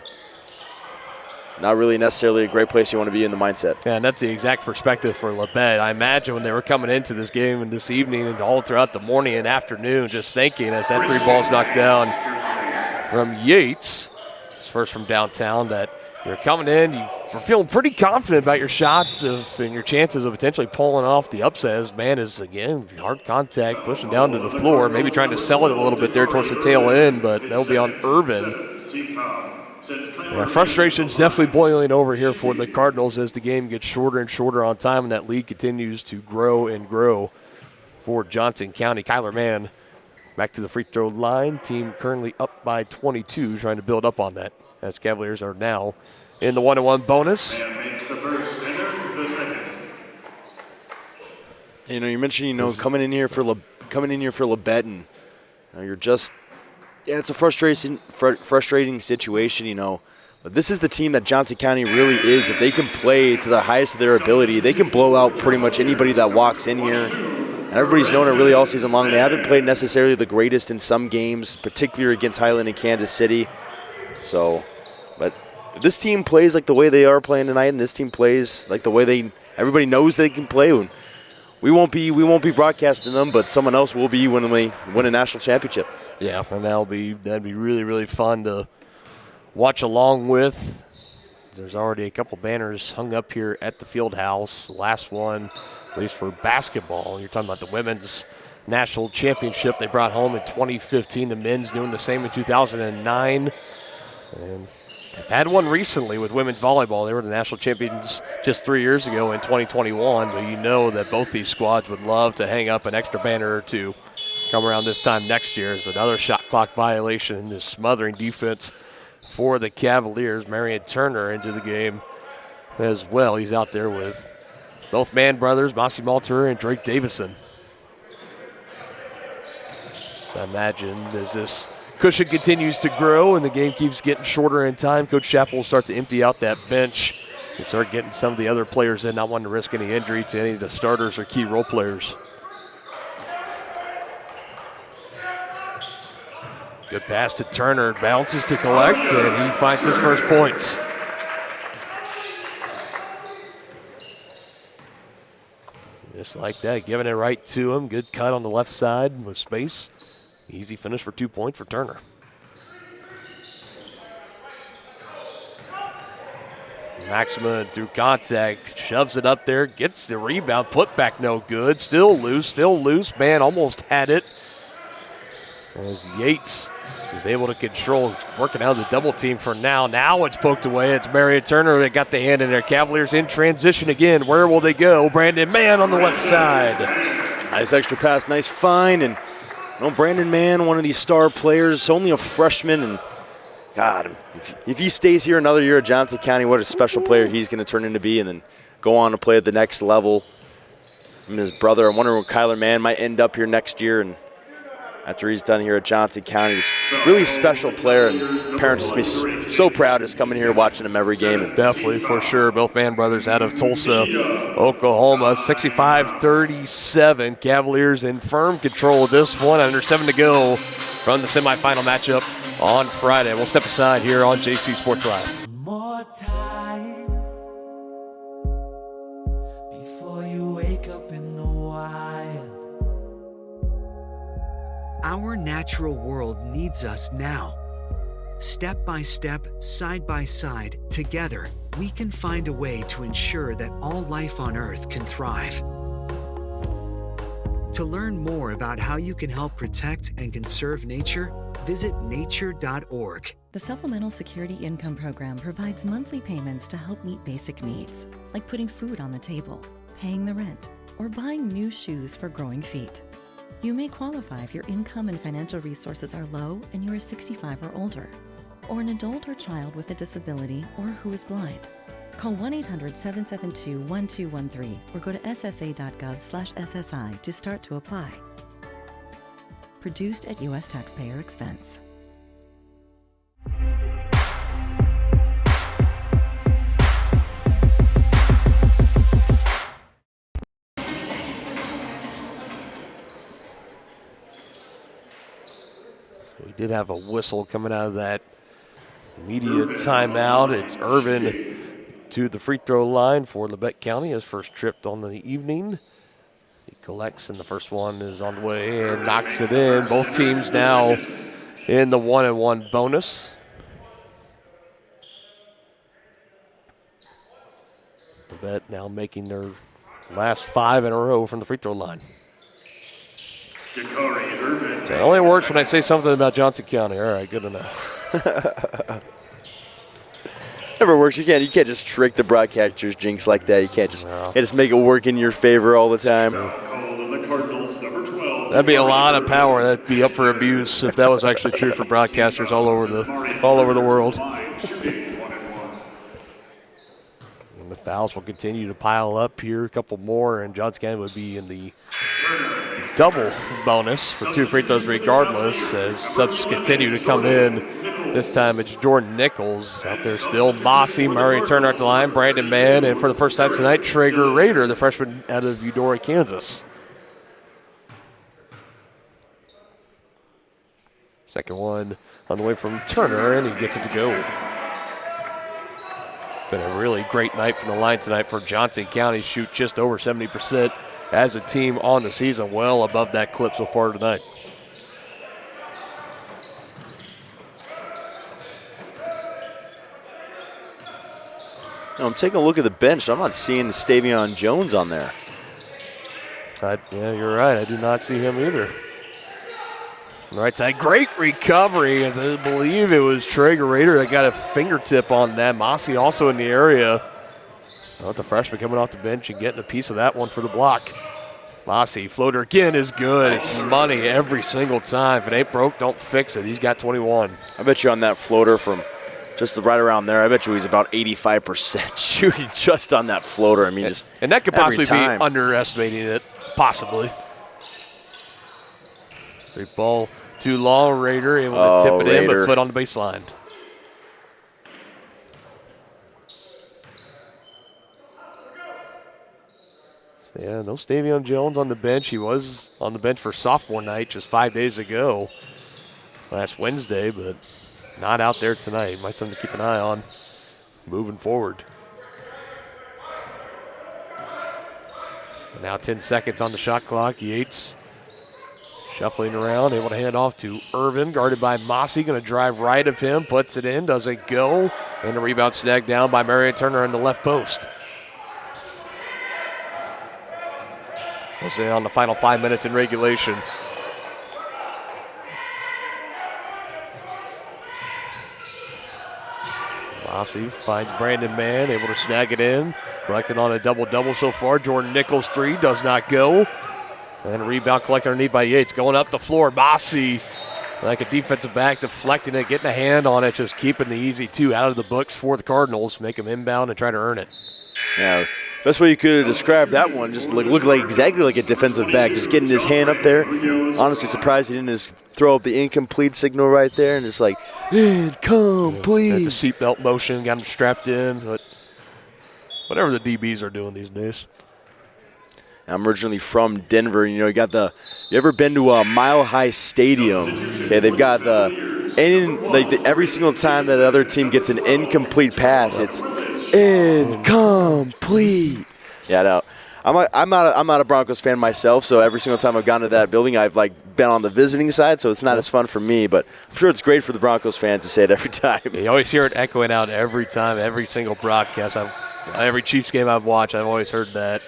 not really necessarily a great place you want to be in the mindset. Yeah, and that's the exact perspective for Labette. I imagine when they were coming into this game and this evening and all throughout the morning and afternoon, just thinking as that 3 ball's knocked down from Yates, his first from downtown, that you're coming in, you're feeling pretty confident about your shots and your chances of potentially pulling off the upset. As man is, again, hard contact, pushing down to the floor, maybe trying to sell it a little bit there towards the tail end, but that'll be on Irvin. Yeah, frustration's definitely boiling over here for the Cardinals as the game gets shorter and shorter on time, and that lead continues to grow and grow for Johnson County. Kyler Mann back to the free throw line. Team currently up by 22, trying to build up on that, as Cavaliers are now in the 1-1 bonus. You mentioned, coming in here for Labette, and you're just, it's a frustrating situation, But this is the team that Johnson County really is. If they can play to the highest of their ability, they can blow out pretty much anybody that walks in here. And everybody's known it really all season long. They haven't played necessarily the greatest in some games, particularly against Highland and Kansas City. So, but if this team plays like the way they are playing tonight, and this team plays like the way everybody knows they can play, we won't be broadcasting them, but someone else will be when we win a national championship. Yeah, and that'd be really, really fun to watch along with. There's already a couple banners hung up here at the field house. Last one, at least for basketball. You're talking about the women's national championship they brought home in 2015. The men's doing the same in 2009. And they've had one recently with women's volleyball. They were the national champions just 3 years ago in 2021. But you know that both these squads would love to hang up an extra banner or two come around this time next year. As another shot clock violation, this smothering defense for the Cavaliers. Marion Turner into the game as well. He's out there with both Mann brothers, Mossy Malter and Drake Davison. So I imagine as this cushion continues to grow and the game keeps getting shorter in time, Coach Chappell will start to empty out that bench and start getting some of the other players in, not wanting to risk any injury to any of the starters or key role players. Good pass to Turner, bounces to collect, and he finds his first points. Just like that, giving it right to him. Good cut on the left side with space. Easy finish for 2 points for Turner. Maxima through contact, shoves it up there, gets the rebound, put back no good. Still loose, man almost had it. As Yates is able to control, working out the double team for now. Now it's poked away. It's Marion Turner that got the hand in there. Cavaliers in transition again. Where will they go? Brandon Mann on the left side. Nice extra pass, nice find. And Brandon Mann, one of these star players, only a freshman. And God, if he stays here another year at Johnson County, what a special player he's going to turn into be and then go on to play at the next level. And his brother, I wonder where Kyler Mann might end up here next year. And after he's done here at Johnson County, he's a really special player, and parents just be so proud just coming here watching him every game. Definitely, for sure. Both Mann brothers out of Tulsa, Oklahoma, 65-37. Cavaliers in firm control of this one, under 7 to go from the semifinal matchup on Friday. We'll step aside here on JC Sports Live. More time before you wake up in the wild. Our natural world needs us now. Step by step, side by side, together, we can find a way to ensure that all life on Earth can thrive. To learn more about how you can help protect and conserve nature, visit nature.org. The Supplemental Security Income Program provides monthly payments to help meet basic needs, like putting food on the table, paying the rent, or buying new shoes for growing feet. You may qualify if your income and financial resources are low and you are 65 or older, or an adult or child with a disability or who is blind. Call 1-800-772-1213 or go to ssa.gov/SSI to start to apply. Produced at U.S. taxpayer expense. We did have a whistle coming out of that immediate timeout. It's Irvin to the free throw line for Labette County, his first trip on the evening. He collects, and the first one is on the way and knocks it in. Both teams now in the 1-and-1 bonus. Labette now making their last 5 in a row from the free throw line. So it only works when I say something about Johnson County. All right, good enough. Never works. You can't just trick the broadcasters jinx like that. You can't just make it work in your favor all the time. That'd be a lot of power. That'd be up for abuse if that was actually true for broadcasters all over the world. And the fouls will continue to pile up here. A couple more, and Johnson County would be in the double bonus for 2 free throws regardless as subs continue to come in. This time it's Jordan Nichols out there still. Mossy, Murray Turner at the line, Brandon Mann, and for the first time tonight, Traeger Rader, the freshman out of Eudora, Kansas. Second one on the way from Turner, and he gets it to go. Been a really great night from the line tonight for Johnson County. Shoot just over 70% as a team on the season, well above that clip so far tonight. I'm taking a look at the bench. I'm not seeing Stavion Jones on there. Yeah, you're right. I do not see him either. On the right side, great recovery. I believe it was Traeger Rader that got a fingertip on that. Mossy also in the area. The freshman coming off the bench and getting a piece of that one for the block. Mossy, floater again is good. It's money every single time. If it ain't broke, don't fix it. He's got 21. I bet you on that floater from just right around there, I bet you he's about 85% shooting just on that floater. I mean, and that could possibly be underestimating it, possibly. Straight ball too long. Rader able to tip it in, but foot on the baseline. So yeah, no Stavion Jones on the bench. He was on the bench for sophomore night just 5 days ago, last Wednesday, but not out there tonight. Might something to keep an eye on moving forward. Now 10 seconds on the shot clock. Yates shuffling around, able to hand off to Irvin, guarded by Mossy, going to drive right of him, puts it in, doesn't go, and a rebound snagged down by Marion Turner in the left post. We'll say on the final 5 minutes in regulation. Mossy finds Brandon Mann, able to snag it in. Collected on a double-double so far. Jordan Nichols' three does not go. And a rebound collected underneath by Yates. Going up the floor, Mossy, like a defensive back, deflecting it, getting a hand on it, just keeping the easy two out of the books for the Cardinals. Make them inbound and try to earn it. Yeah, best way you could describe that one, just looked like exactly like a defensive back, just getting his hand up there. Honestly surprised he didn't just throw up the incomplete signal right there and just like, incomplete. The seatbelt motion, got him strapped in, but whatever the DBs are doing these days. I'm originally from Denver. You know, you ever been to a Mile High Stadium? Okay, they've got every single time that the other team gets an incomplete pass, it's incomplete. Yeah, no. I'm not a Broncos fan myself, so every single time I've gone to that building, I've been on the visiting side, so it's not as fun for me. But I'm sure it's great for the Broncos fans to say it every time. You always hear it echoing out every time, every single broadcast. Every Chiefs game I've watched, I've always heard that.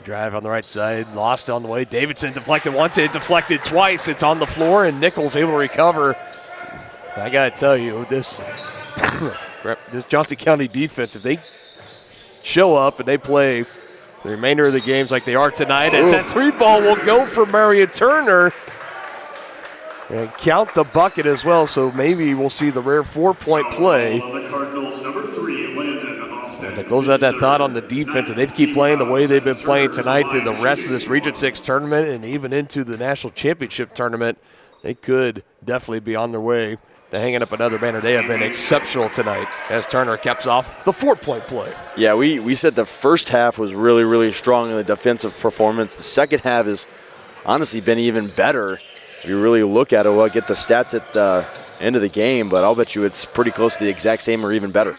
Drive on the right side, lost on the way. Davidson deflected once, it deflected twice. It's on the floor, and Nichols able to recover. I got to tell you, this Johnson County defense, if they show up and they play the remainder of the games like they are tonight, as that three ball will go for Marion Turner. And count the bucket as well, so maybe we'll see the rare 4-point play. The Cardinals, number 3, Landon Austin. And to close out that thought on the defense, and they keep playing the way they've been playing tonight through the rest of this Region 6 tournament and even into the National Championship tournament, they could definitely be on their way to hanging up another banner. They have been exceptional tonight as Turner caps off the 4-point play. Yeah, we said the first half was really, really strong in the defensive performance. The second half has honestly been even better. If you really look at it, we'll get the stats at the end of the game, but I'll bet you it's pretty close to the exact same or even better.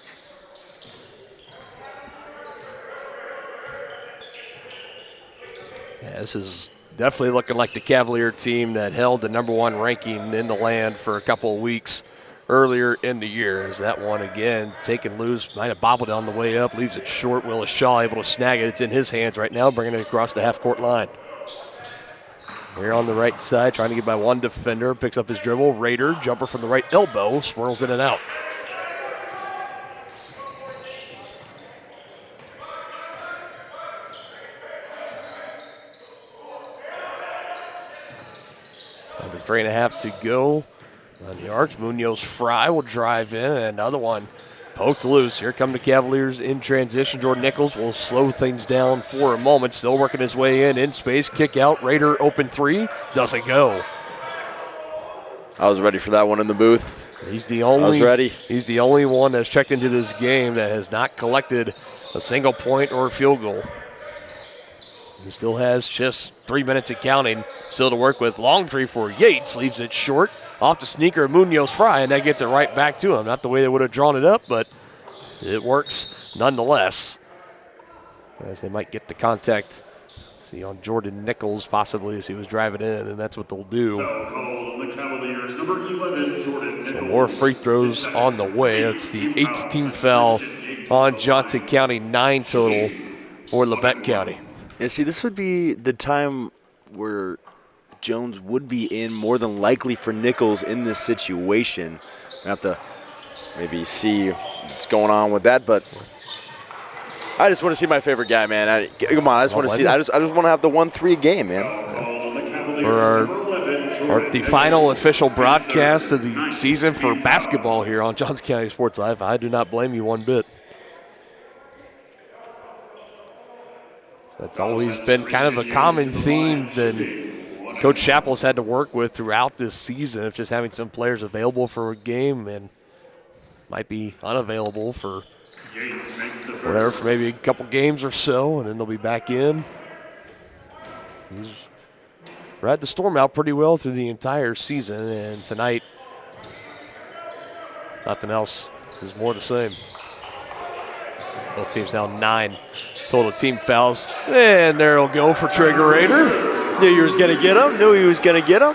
Yeah, this is definitely looking like the Cavalier team that held the #1 ranking in the land for a couple of weeks earlier in the year. As that one again taken loose, might have bobbled on the way up, leaves it short. Willis Shaw able to snag it. It's in his hands right now, bringing it across the half-court line. Here on the right side, trying to get by one defender, picks up his dribble. Rader, jumper from the right elbow, swirls in and out. Under 3.5 to go on the arch. Munoz Fry will drive in, and another one poked loose. Here come the Cavaliers in transition. Jordan Nichols will slow things down for a moment. Still working his way in space. Kick out. Rader open three. Doesn't go. I was ready for that one in the booth. I was ready. He's the only one that's checked into this game that has not collected a single point or a field goal. He still has just 3 minutes and counting still to work with. Long three for Yates. Leaves it short. Off the sneaker, Munoz Fry, and that gets it right back to him. Not the way they would have drawn it up, but it works nonetheless. As they might get the contact, see on Jordan Nichols possibly as he was driving in, and that's what they'll do. Foul call on the Cavaliers, number 11, Jordan Nichols. And more free throws on the way. That's the 8th team foul on Johnson County, 9 total for Labette County. And see, this would be the time where Jones would be in more than likely for Nichols in this situation. I have to maybe see what's going on with that, but I just want to see my favorite guy, man. Come on, I just want to see. I just want to have the 1-3 game, man. For the final official broadcast of the season for basketball here on Johnson County Sports Live, I do not blame you one bit. That It's always been kind of a common theme that Coach Chappell's had to work with throughout this season of just having some players available for a game and might be unavailable for whatever, for maybe a couple games or so, and then they'll be back in. He's ride the storm out pretty well through the entire season, and tonight, nothing else. There's more the same. Both teams now 9 total team fouls. And there he'll go for Traeger Raider. Knew he was going to get him. Knew he was going to get him.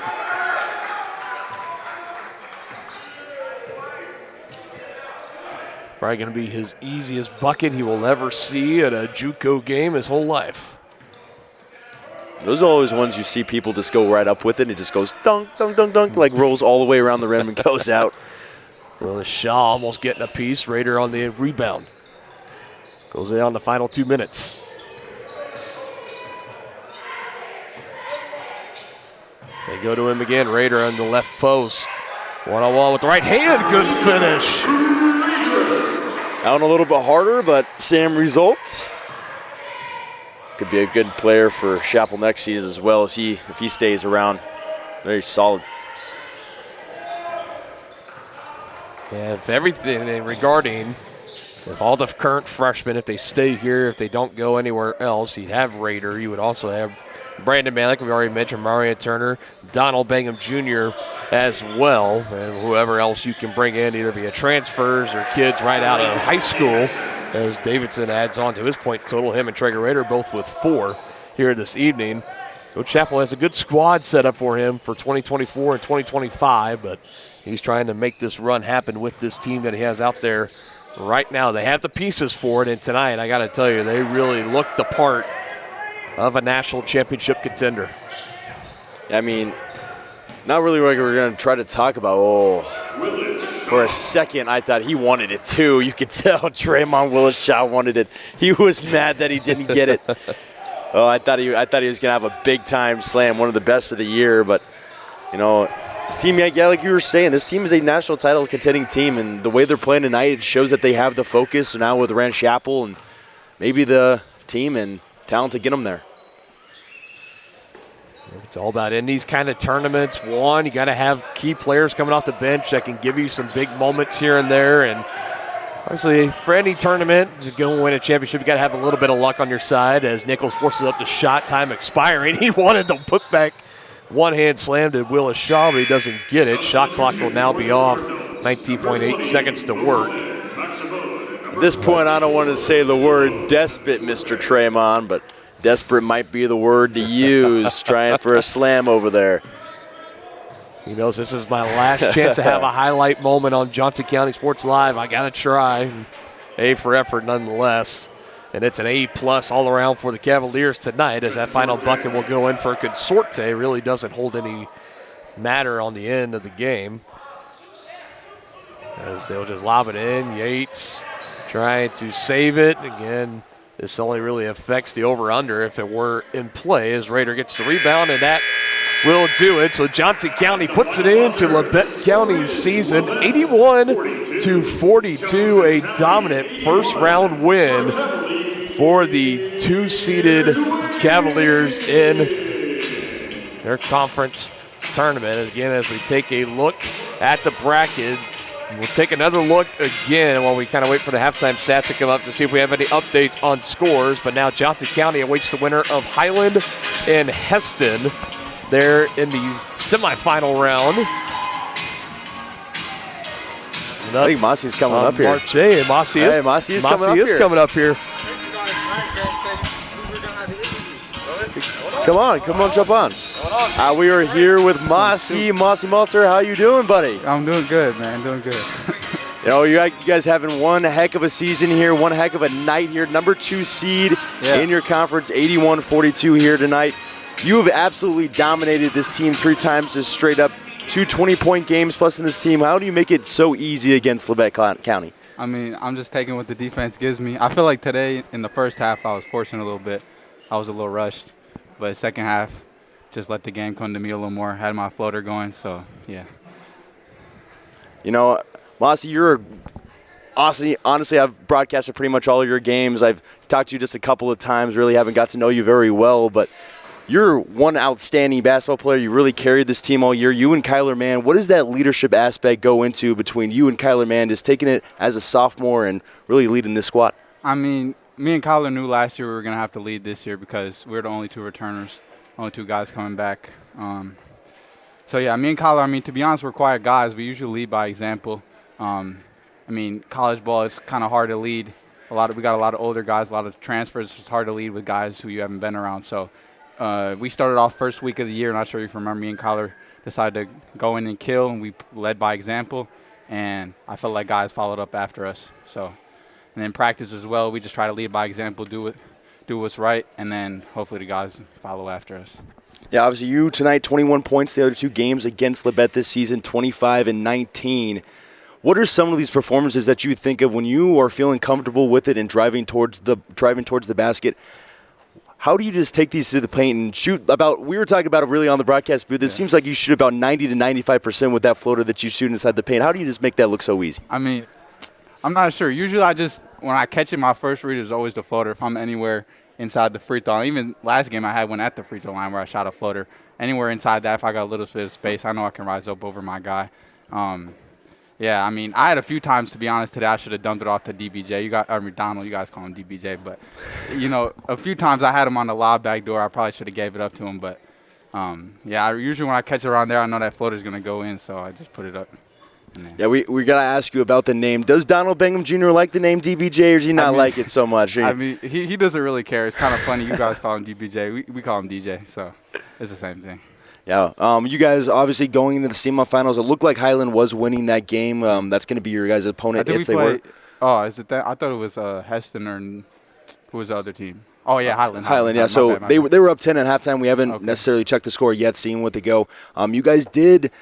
Probably going to be his easiest bucket he will ever see at a JUCO game his whole life. Those are always ones you see people just go right up with it. And it just goes dunk, dunk, dunk, dunk, like rolls all the way around the rim and goes out. Willis Shaw almost getting a piece. Raider on the rebound. Goes in on the final 2 minutes. They go to him again. Raider on the left post. One-on-one with the right hand. Good finish. Out a little bit harder, but same result. Could be a good player for Chapel next season as well if he stays around. Very solid. Yeah, if everything regarding if all the current freshmen, if they stay here, if they don't go anywhere else, you'd have Raider. You would also have Brandon Malik, we already mentioned, Mario Turner, Donald Bingham Jr. as well, and whoever else you can bring in, either via transfers or kids right out of high school, as Davidson adds on to his point total. Him and Traeger Raider both with 4 here this evening. Coach Chappell has a good squad set up for him for 2024 and 2025, but he's trying to make this run happen with this team that he has out there right now. They have the pieces for it, and tonight, I got to tell you, they really look the part of a national championship contender. I mean, not really like we're going to try to talk about, for a second, I thought he wanted it too. You could tell Draymond Willis-Shaw wanted it. He was mad that he didn't get it. I thought he was going to have a big-time slam, one of the best of the year, but, you know, this team, yeah, like you were saying, this team is a national title contending team, and the way they're playing tonight, it shows that they have the focus now with Rand Chappell and maybe the team and talent to get them there. It's all about in these kind of tournaments. One, you got to have key players coming off the bench that can give you some big moments here and there. And obviously, for any tournament to go and win a championship, you got to have a little bit of luck on your side. As Nichols forces up the shot, time expiring, he wanted to put back one-hand slam to Willis Shaw, but he doesn't get it. Shot clock will now be off. 19.8 seconds to work. At this point, I don't want to say the word despot, Mr. Draymond, but desperate might be the word to use, trying for a slam over there. He knows this is my last chance to have a highlight moment on Johnson County Sports Live. I got to try. A for effort nonetheless. And it's an A+ all around for the Cavaliers tonight, as that final bucket will go in for Consorte. Really doesn't hold any matter on the end of the game, as they'll just lob it in. Yates trying to save it. Again, this only really affects the over-under if it were in play, as Raider gets the rebound, and that will do it. So Johnson County puts it into Labette County's season, 81-42, a dominant first-round win for the 2-seeded Cavaliers in their conference tournament. And again, as we take a look at the bracket, we'll take another look again while we kind of wait for the halftime stats to come up to see if we have any updates on scores. But now Johnson County awaits the winner of Highland and Heston. They're in the semifinal round. I think Mossie's coming up here. Mossy is coming up here. Come on, jump on. We are here with Mossy Malter. How you doing, buddy? I'm doing good, man. Doing good. You know, you guys having one heck of a season here, one heck of a night here. Number 2 seed in your conference, 81-42 here tonight. You have absolutely dominated this team 3 times, just straight up 2 20-point games plus in this team. How do you make it so easy against Labette County? I mean, I'm just taking what the defense gives me. I feel like today in the first half I was forcing a little bit. I was a little rushed. But second half, just let the game come to me a little more. Had my floater going, so yeah. You know, Mossy, you're an honestly, I've broadcasted pretty much all of your games. I've talked to you just a couple of times, really haven't got to know you very well, but you're one outstanding basketball player. You really carried this team all year. You and Kyler Mann, what does that leadership aspect go into between you and Kyler Mann, just taking it as a sophomore and really leading this squad? I mean, me and Kyler knew last year we were going to have to lead this year because we're the only 2 returners, only 2 guys coming back. So, yeah, me and Kyler, I mean, to be honest, we're quiet guys. We usually lead by example. I mean, college ball is kind of hard to lead. We got a lot of older guys, a lot of transfers. It's hard to lead with guys who you haven't been around. So we started off first week of the year. Not sure if you remember, me and Kyler decided to go in and kill, and we led by example. And I felt like guys followed up after us. So, and then practice as well, we just try to lead by example, do what's right, and then hopefully the guys follow after us. Yeah, obviously you tonight, 21 points. The other 2 games against Labette this season, 25 and 19. What are some of these performances that you think of when you are feeling comfortable with it and driving towards the basket? How do you just take these to the paint and shoot about? We were talking about it really on the broadcast booth. It seems like you shoot about 90 to 95% with that floater that you shoot inside the paint. How do you just make that look so easy? I mean, I'm not sure. Usually when I catch it, my first read is always the floater. If I'm anywhere inside the free throw. Even last game I had one at the free throw line where I shot a floater. Anywhere inside that, if I got a little bit of space, I know I can rise up over my guy. Yeah, I mean, I had a few times, to be honest, today I should have dumped it off to DBJ. Donald, you guys call him DBJ. But, a few times I had him on the lob back door. I probably should have gave it up to him. But, usually when I catch it around there, I know that floater's going to go in, so I just put it up. Yeah, we got to ask you about the name. Does Donald Bingham Jr. like the name DBJ, or does he not like it so much? I mean, he doesn't really care. It's kind of funny. You guys call him DBJ. We call him DJ, so it's the same thing. Yeah, you guys obviously going into the semifinals. It looked like Highland was winning that game. That's going to be your guys' opponent if they were. Oh, is it that? I thought it was Heston or who was the other team? Oh, yeah, Highland. Highland, yeah. So they were up 10 at halftime. We haven't necessarily checked the score yet, seeing what they go. You guys did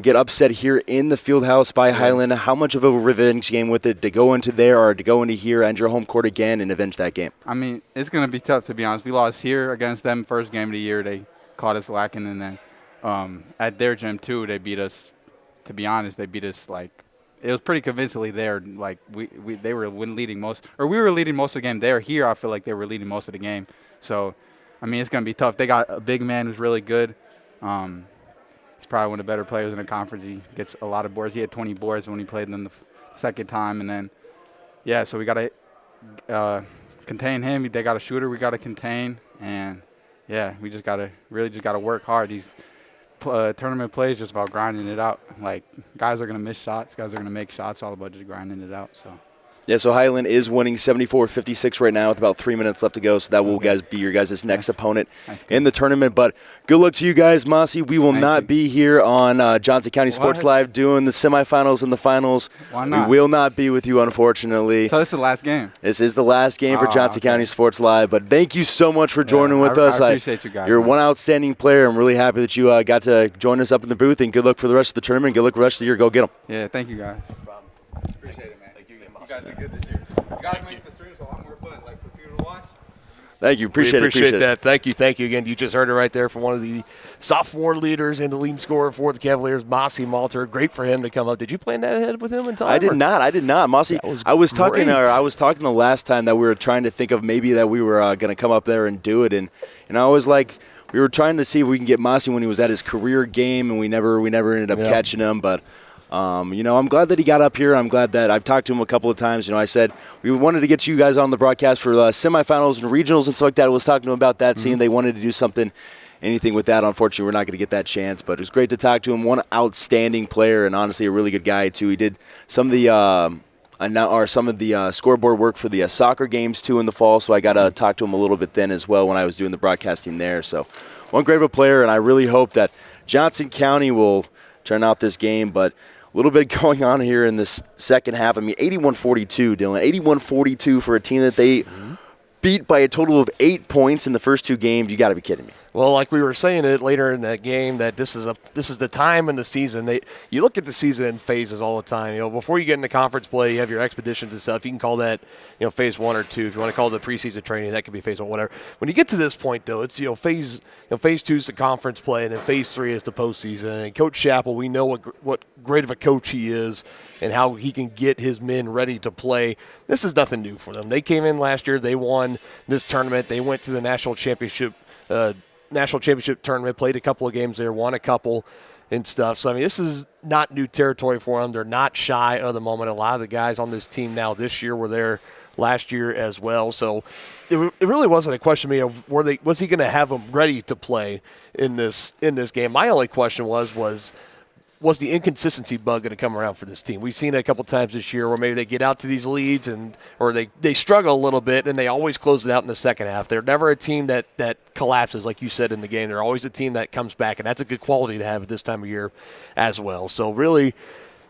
get upset here in the field house by Highland. How much of a revenge game with it to go into there or to go into here, enter home court again, and avenge that game? I mean, it's going to be tough, to be honest. We lost here against them first game of the year. They caught us lacking, and then at their gym, too, they beat us. To be honest, they beat us like – it was pretty convincingly there. Like they were leading most, or we were leading most of the game. They're here. I feel like they were leading most of the game. So, I mean, it's going to be tough. They got a big man who's really good. He's probably one of the better players in the conference. He gets a lot of boards. He had 20 boards when he played them the second time. And then, yeah, so we got to contain him. They got a shooter we got to contain. And, yeah, we just got to work hard. These tournament play is just about grinding it out. Like, guys are going to miss shots. Guys are going to make shots. All about just grinding it out. So. Yeah, so Highland is winning 74-56 right now with about 3 minutes left to go, so that will be your guys' next opponent in the tournament. But good luck to you guys, Mossy. We will not be here on Johnson County Sports Live doing the semifinals and the finals. Why not? We will not be with you, unfortunately. So this is the last game? This is the last game for Johnson County Sports Live. But thank you so much for joining with us. I appreciate you guys. You're one outstanding player. I'm really happy that you got to join us up in the booth, and good luck for the rest of the tournament. Good luck for the rest of the year. Go get them. Yeah, thank you, guys. Appreciate it, man. Thank you guys did good this year. You guys make the streams a lot more fun, like for people to watch. Thank you. Appreciate that. Thank you again. You just heard it right there from one of the sophomore leaders and the leading scorer for the Cavaliers, Mossy Malter. Great for him to come up. Did you plan that ahead with him in time? I did not. Mossy, I was talking the last time that we were trying to think of maybe that we were going to come up there and do it, and I was like, we were trying to see if we can get Mossy when he was at his career game, and we never ended up catching him, but. I'm glad that he got up here. I'm glad that I've talked to him a couple of times. I said we wanted to get you guys on the broadcast for semifinals and regionals and stuff like that. I was talking to him about that, seeing they wanted to do anything with that. Unfortunately, we're not going to get that chance, but it was great to talk to him. One outstanding player and honestly a really good guy too. He did some of the scoreboard work for the soccer games too in the fall, so I got to talk to him a little bit then as well when I was doing the broadcasting there. So one great of a player, and I really hope that Johnson County will turn out this game, but a little bit going on here in this second half. I mean, 81-42, Dylan. 81-42 for a team that they beat by a total of 8 points in the first two games. You got to be kidding me. Well, like we were saying it later in that game, that this is the time in the season. You look at the season in phases all the time. Before you get into conference play, you have your expeditions and stuff. You can call that phase 1 or 2. If you want to call it the preseason training, that could be phase 1, whatever. When you get to this point, though, it's phase 2 is the conference play, and then phase 3 is the postseason. And Coach Chappell, we know what great of a coach he is and how he can get his men ready to play. This is nothing new for them. They came in last year. They won this tournament. They went to the national championship tournament, played a couple of games there, won a couple and stuff. So, this is not new territory for them. They're not shy of the moment. A lot of the guys on this team now this year were there last year as well. So it really wasn't a question to me of was he going to have them ready to play in this game. My only question was the inconsistency bug going to come around for this team? We've seen it a couple times this year where maybe they get out to these leads or they struggle a little bit and they always close it out in the second half. They're never a team that collapses, like you said in the game. They're always a team that comes back, and that's a good quality to have at this time of year as well. So really,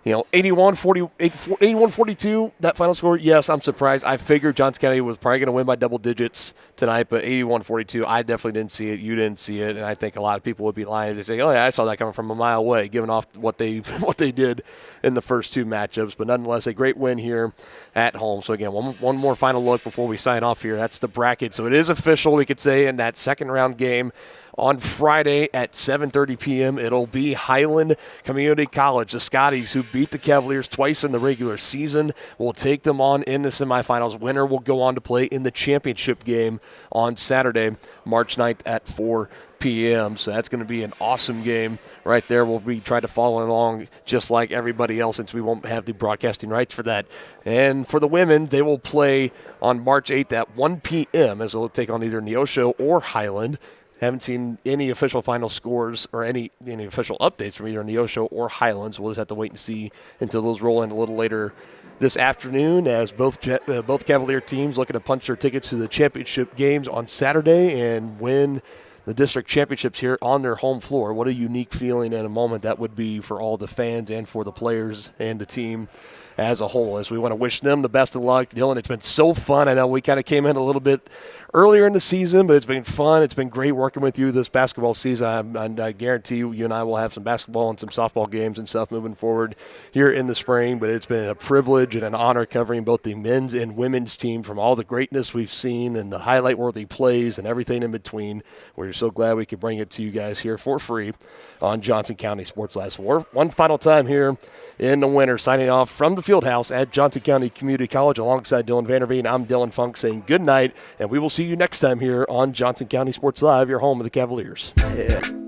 81-42, that final score, yes, I'm surprised. I figured Johnson County was probably going to win by double digits tonight, but 81-42, I definitely didn't see it. You didn't see it, and I think a lot of people would be lying if they say, oh, yeah, I saw that coming from a mile away, given off what they did in the first 2 matchups. But nonetheless, a great win here at home. So, again, one more final look before we sign off here. That's the bracket. So it is official, we could say, in that second-round game. On Friday at 7:30 p.m., it'll be Highland Community College. The Scotties, who beat the Cavaliers twice in the regular season, will take them on in the semifinals. Winner will go on to play in the championship game on Saturday, March 9th at 4 p.m. So that's going to be an awesome game right there. We'll be trying to follow along just like everybody else since we won't have the broadcasting rights for that. And for the women, they will play on March 8th at 1 p.m. as they'll take on either Neosho or Highland. Haven't seen any official final scores or any official updates from either Neosho or Highlands. We'll just have to wait and see until those roll in a little later this afternoon, as both Cavalier teams looking to punch their tickets to the championship games on Saturday and win the district championships here on their home floor. What a unique feeling and a moment that would be for all the fans and for the players and the team as a whole, as we want to wish them the best of luck. Dylan, it's been so fun. I know we kind of came in a little bit earlier in the season, but it's been fun. It's been great working with you this basketball season. I guarantee you and I will have some basketball and some softball games and stuff moving forward here in the spring, but it's been a privilege and an honor covering both the men's and women's team from all the greatness we've seen and the highlight-worthy plays and everything in between. We're so glad we could bring it to you guys here for free on Johnson County Sports Live. So we're one final time here in the winter, signing off from the Fieldhouse at Johnson County Community College alongside Dylan Vanderveen. I'm Dylan Funk saying good night, and we will see you next time here on Johnson County Sports Live, your home of the Cavaliers. Yeah.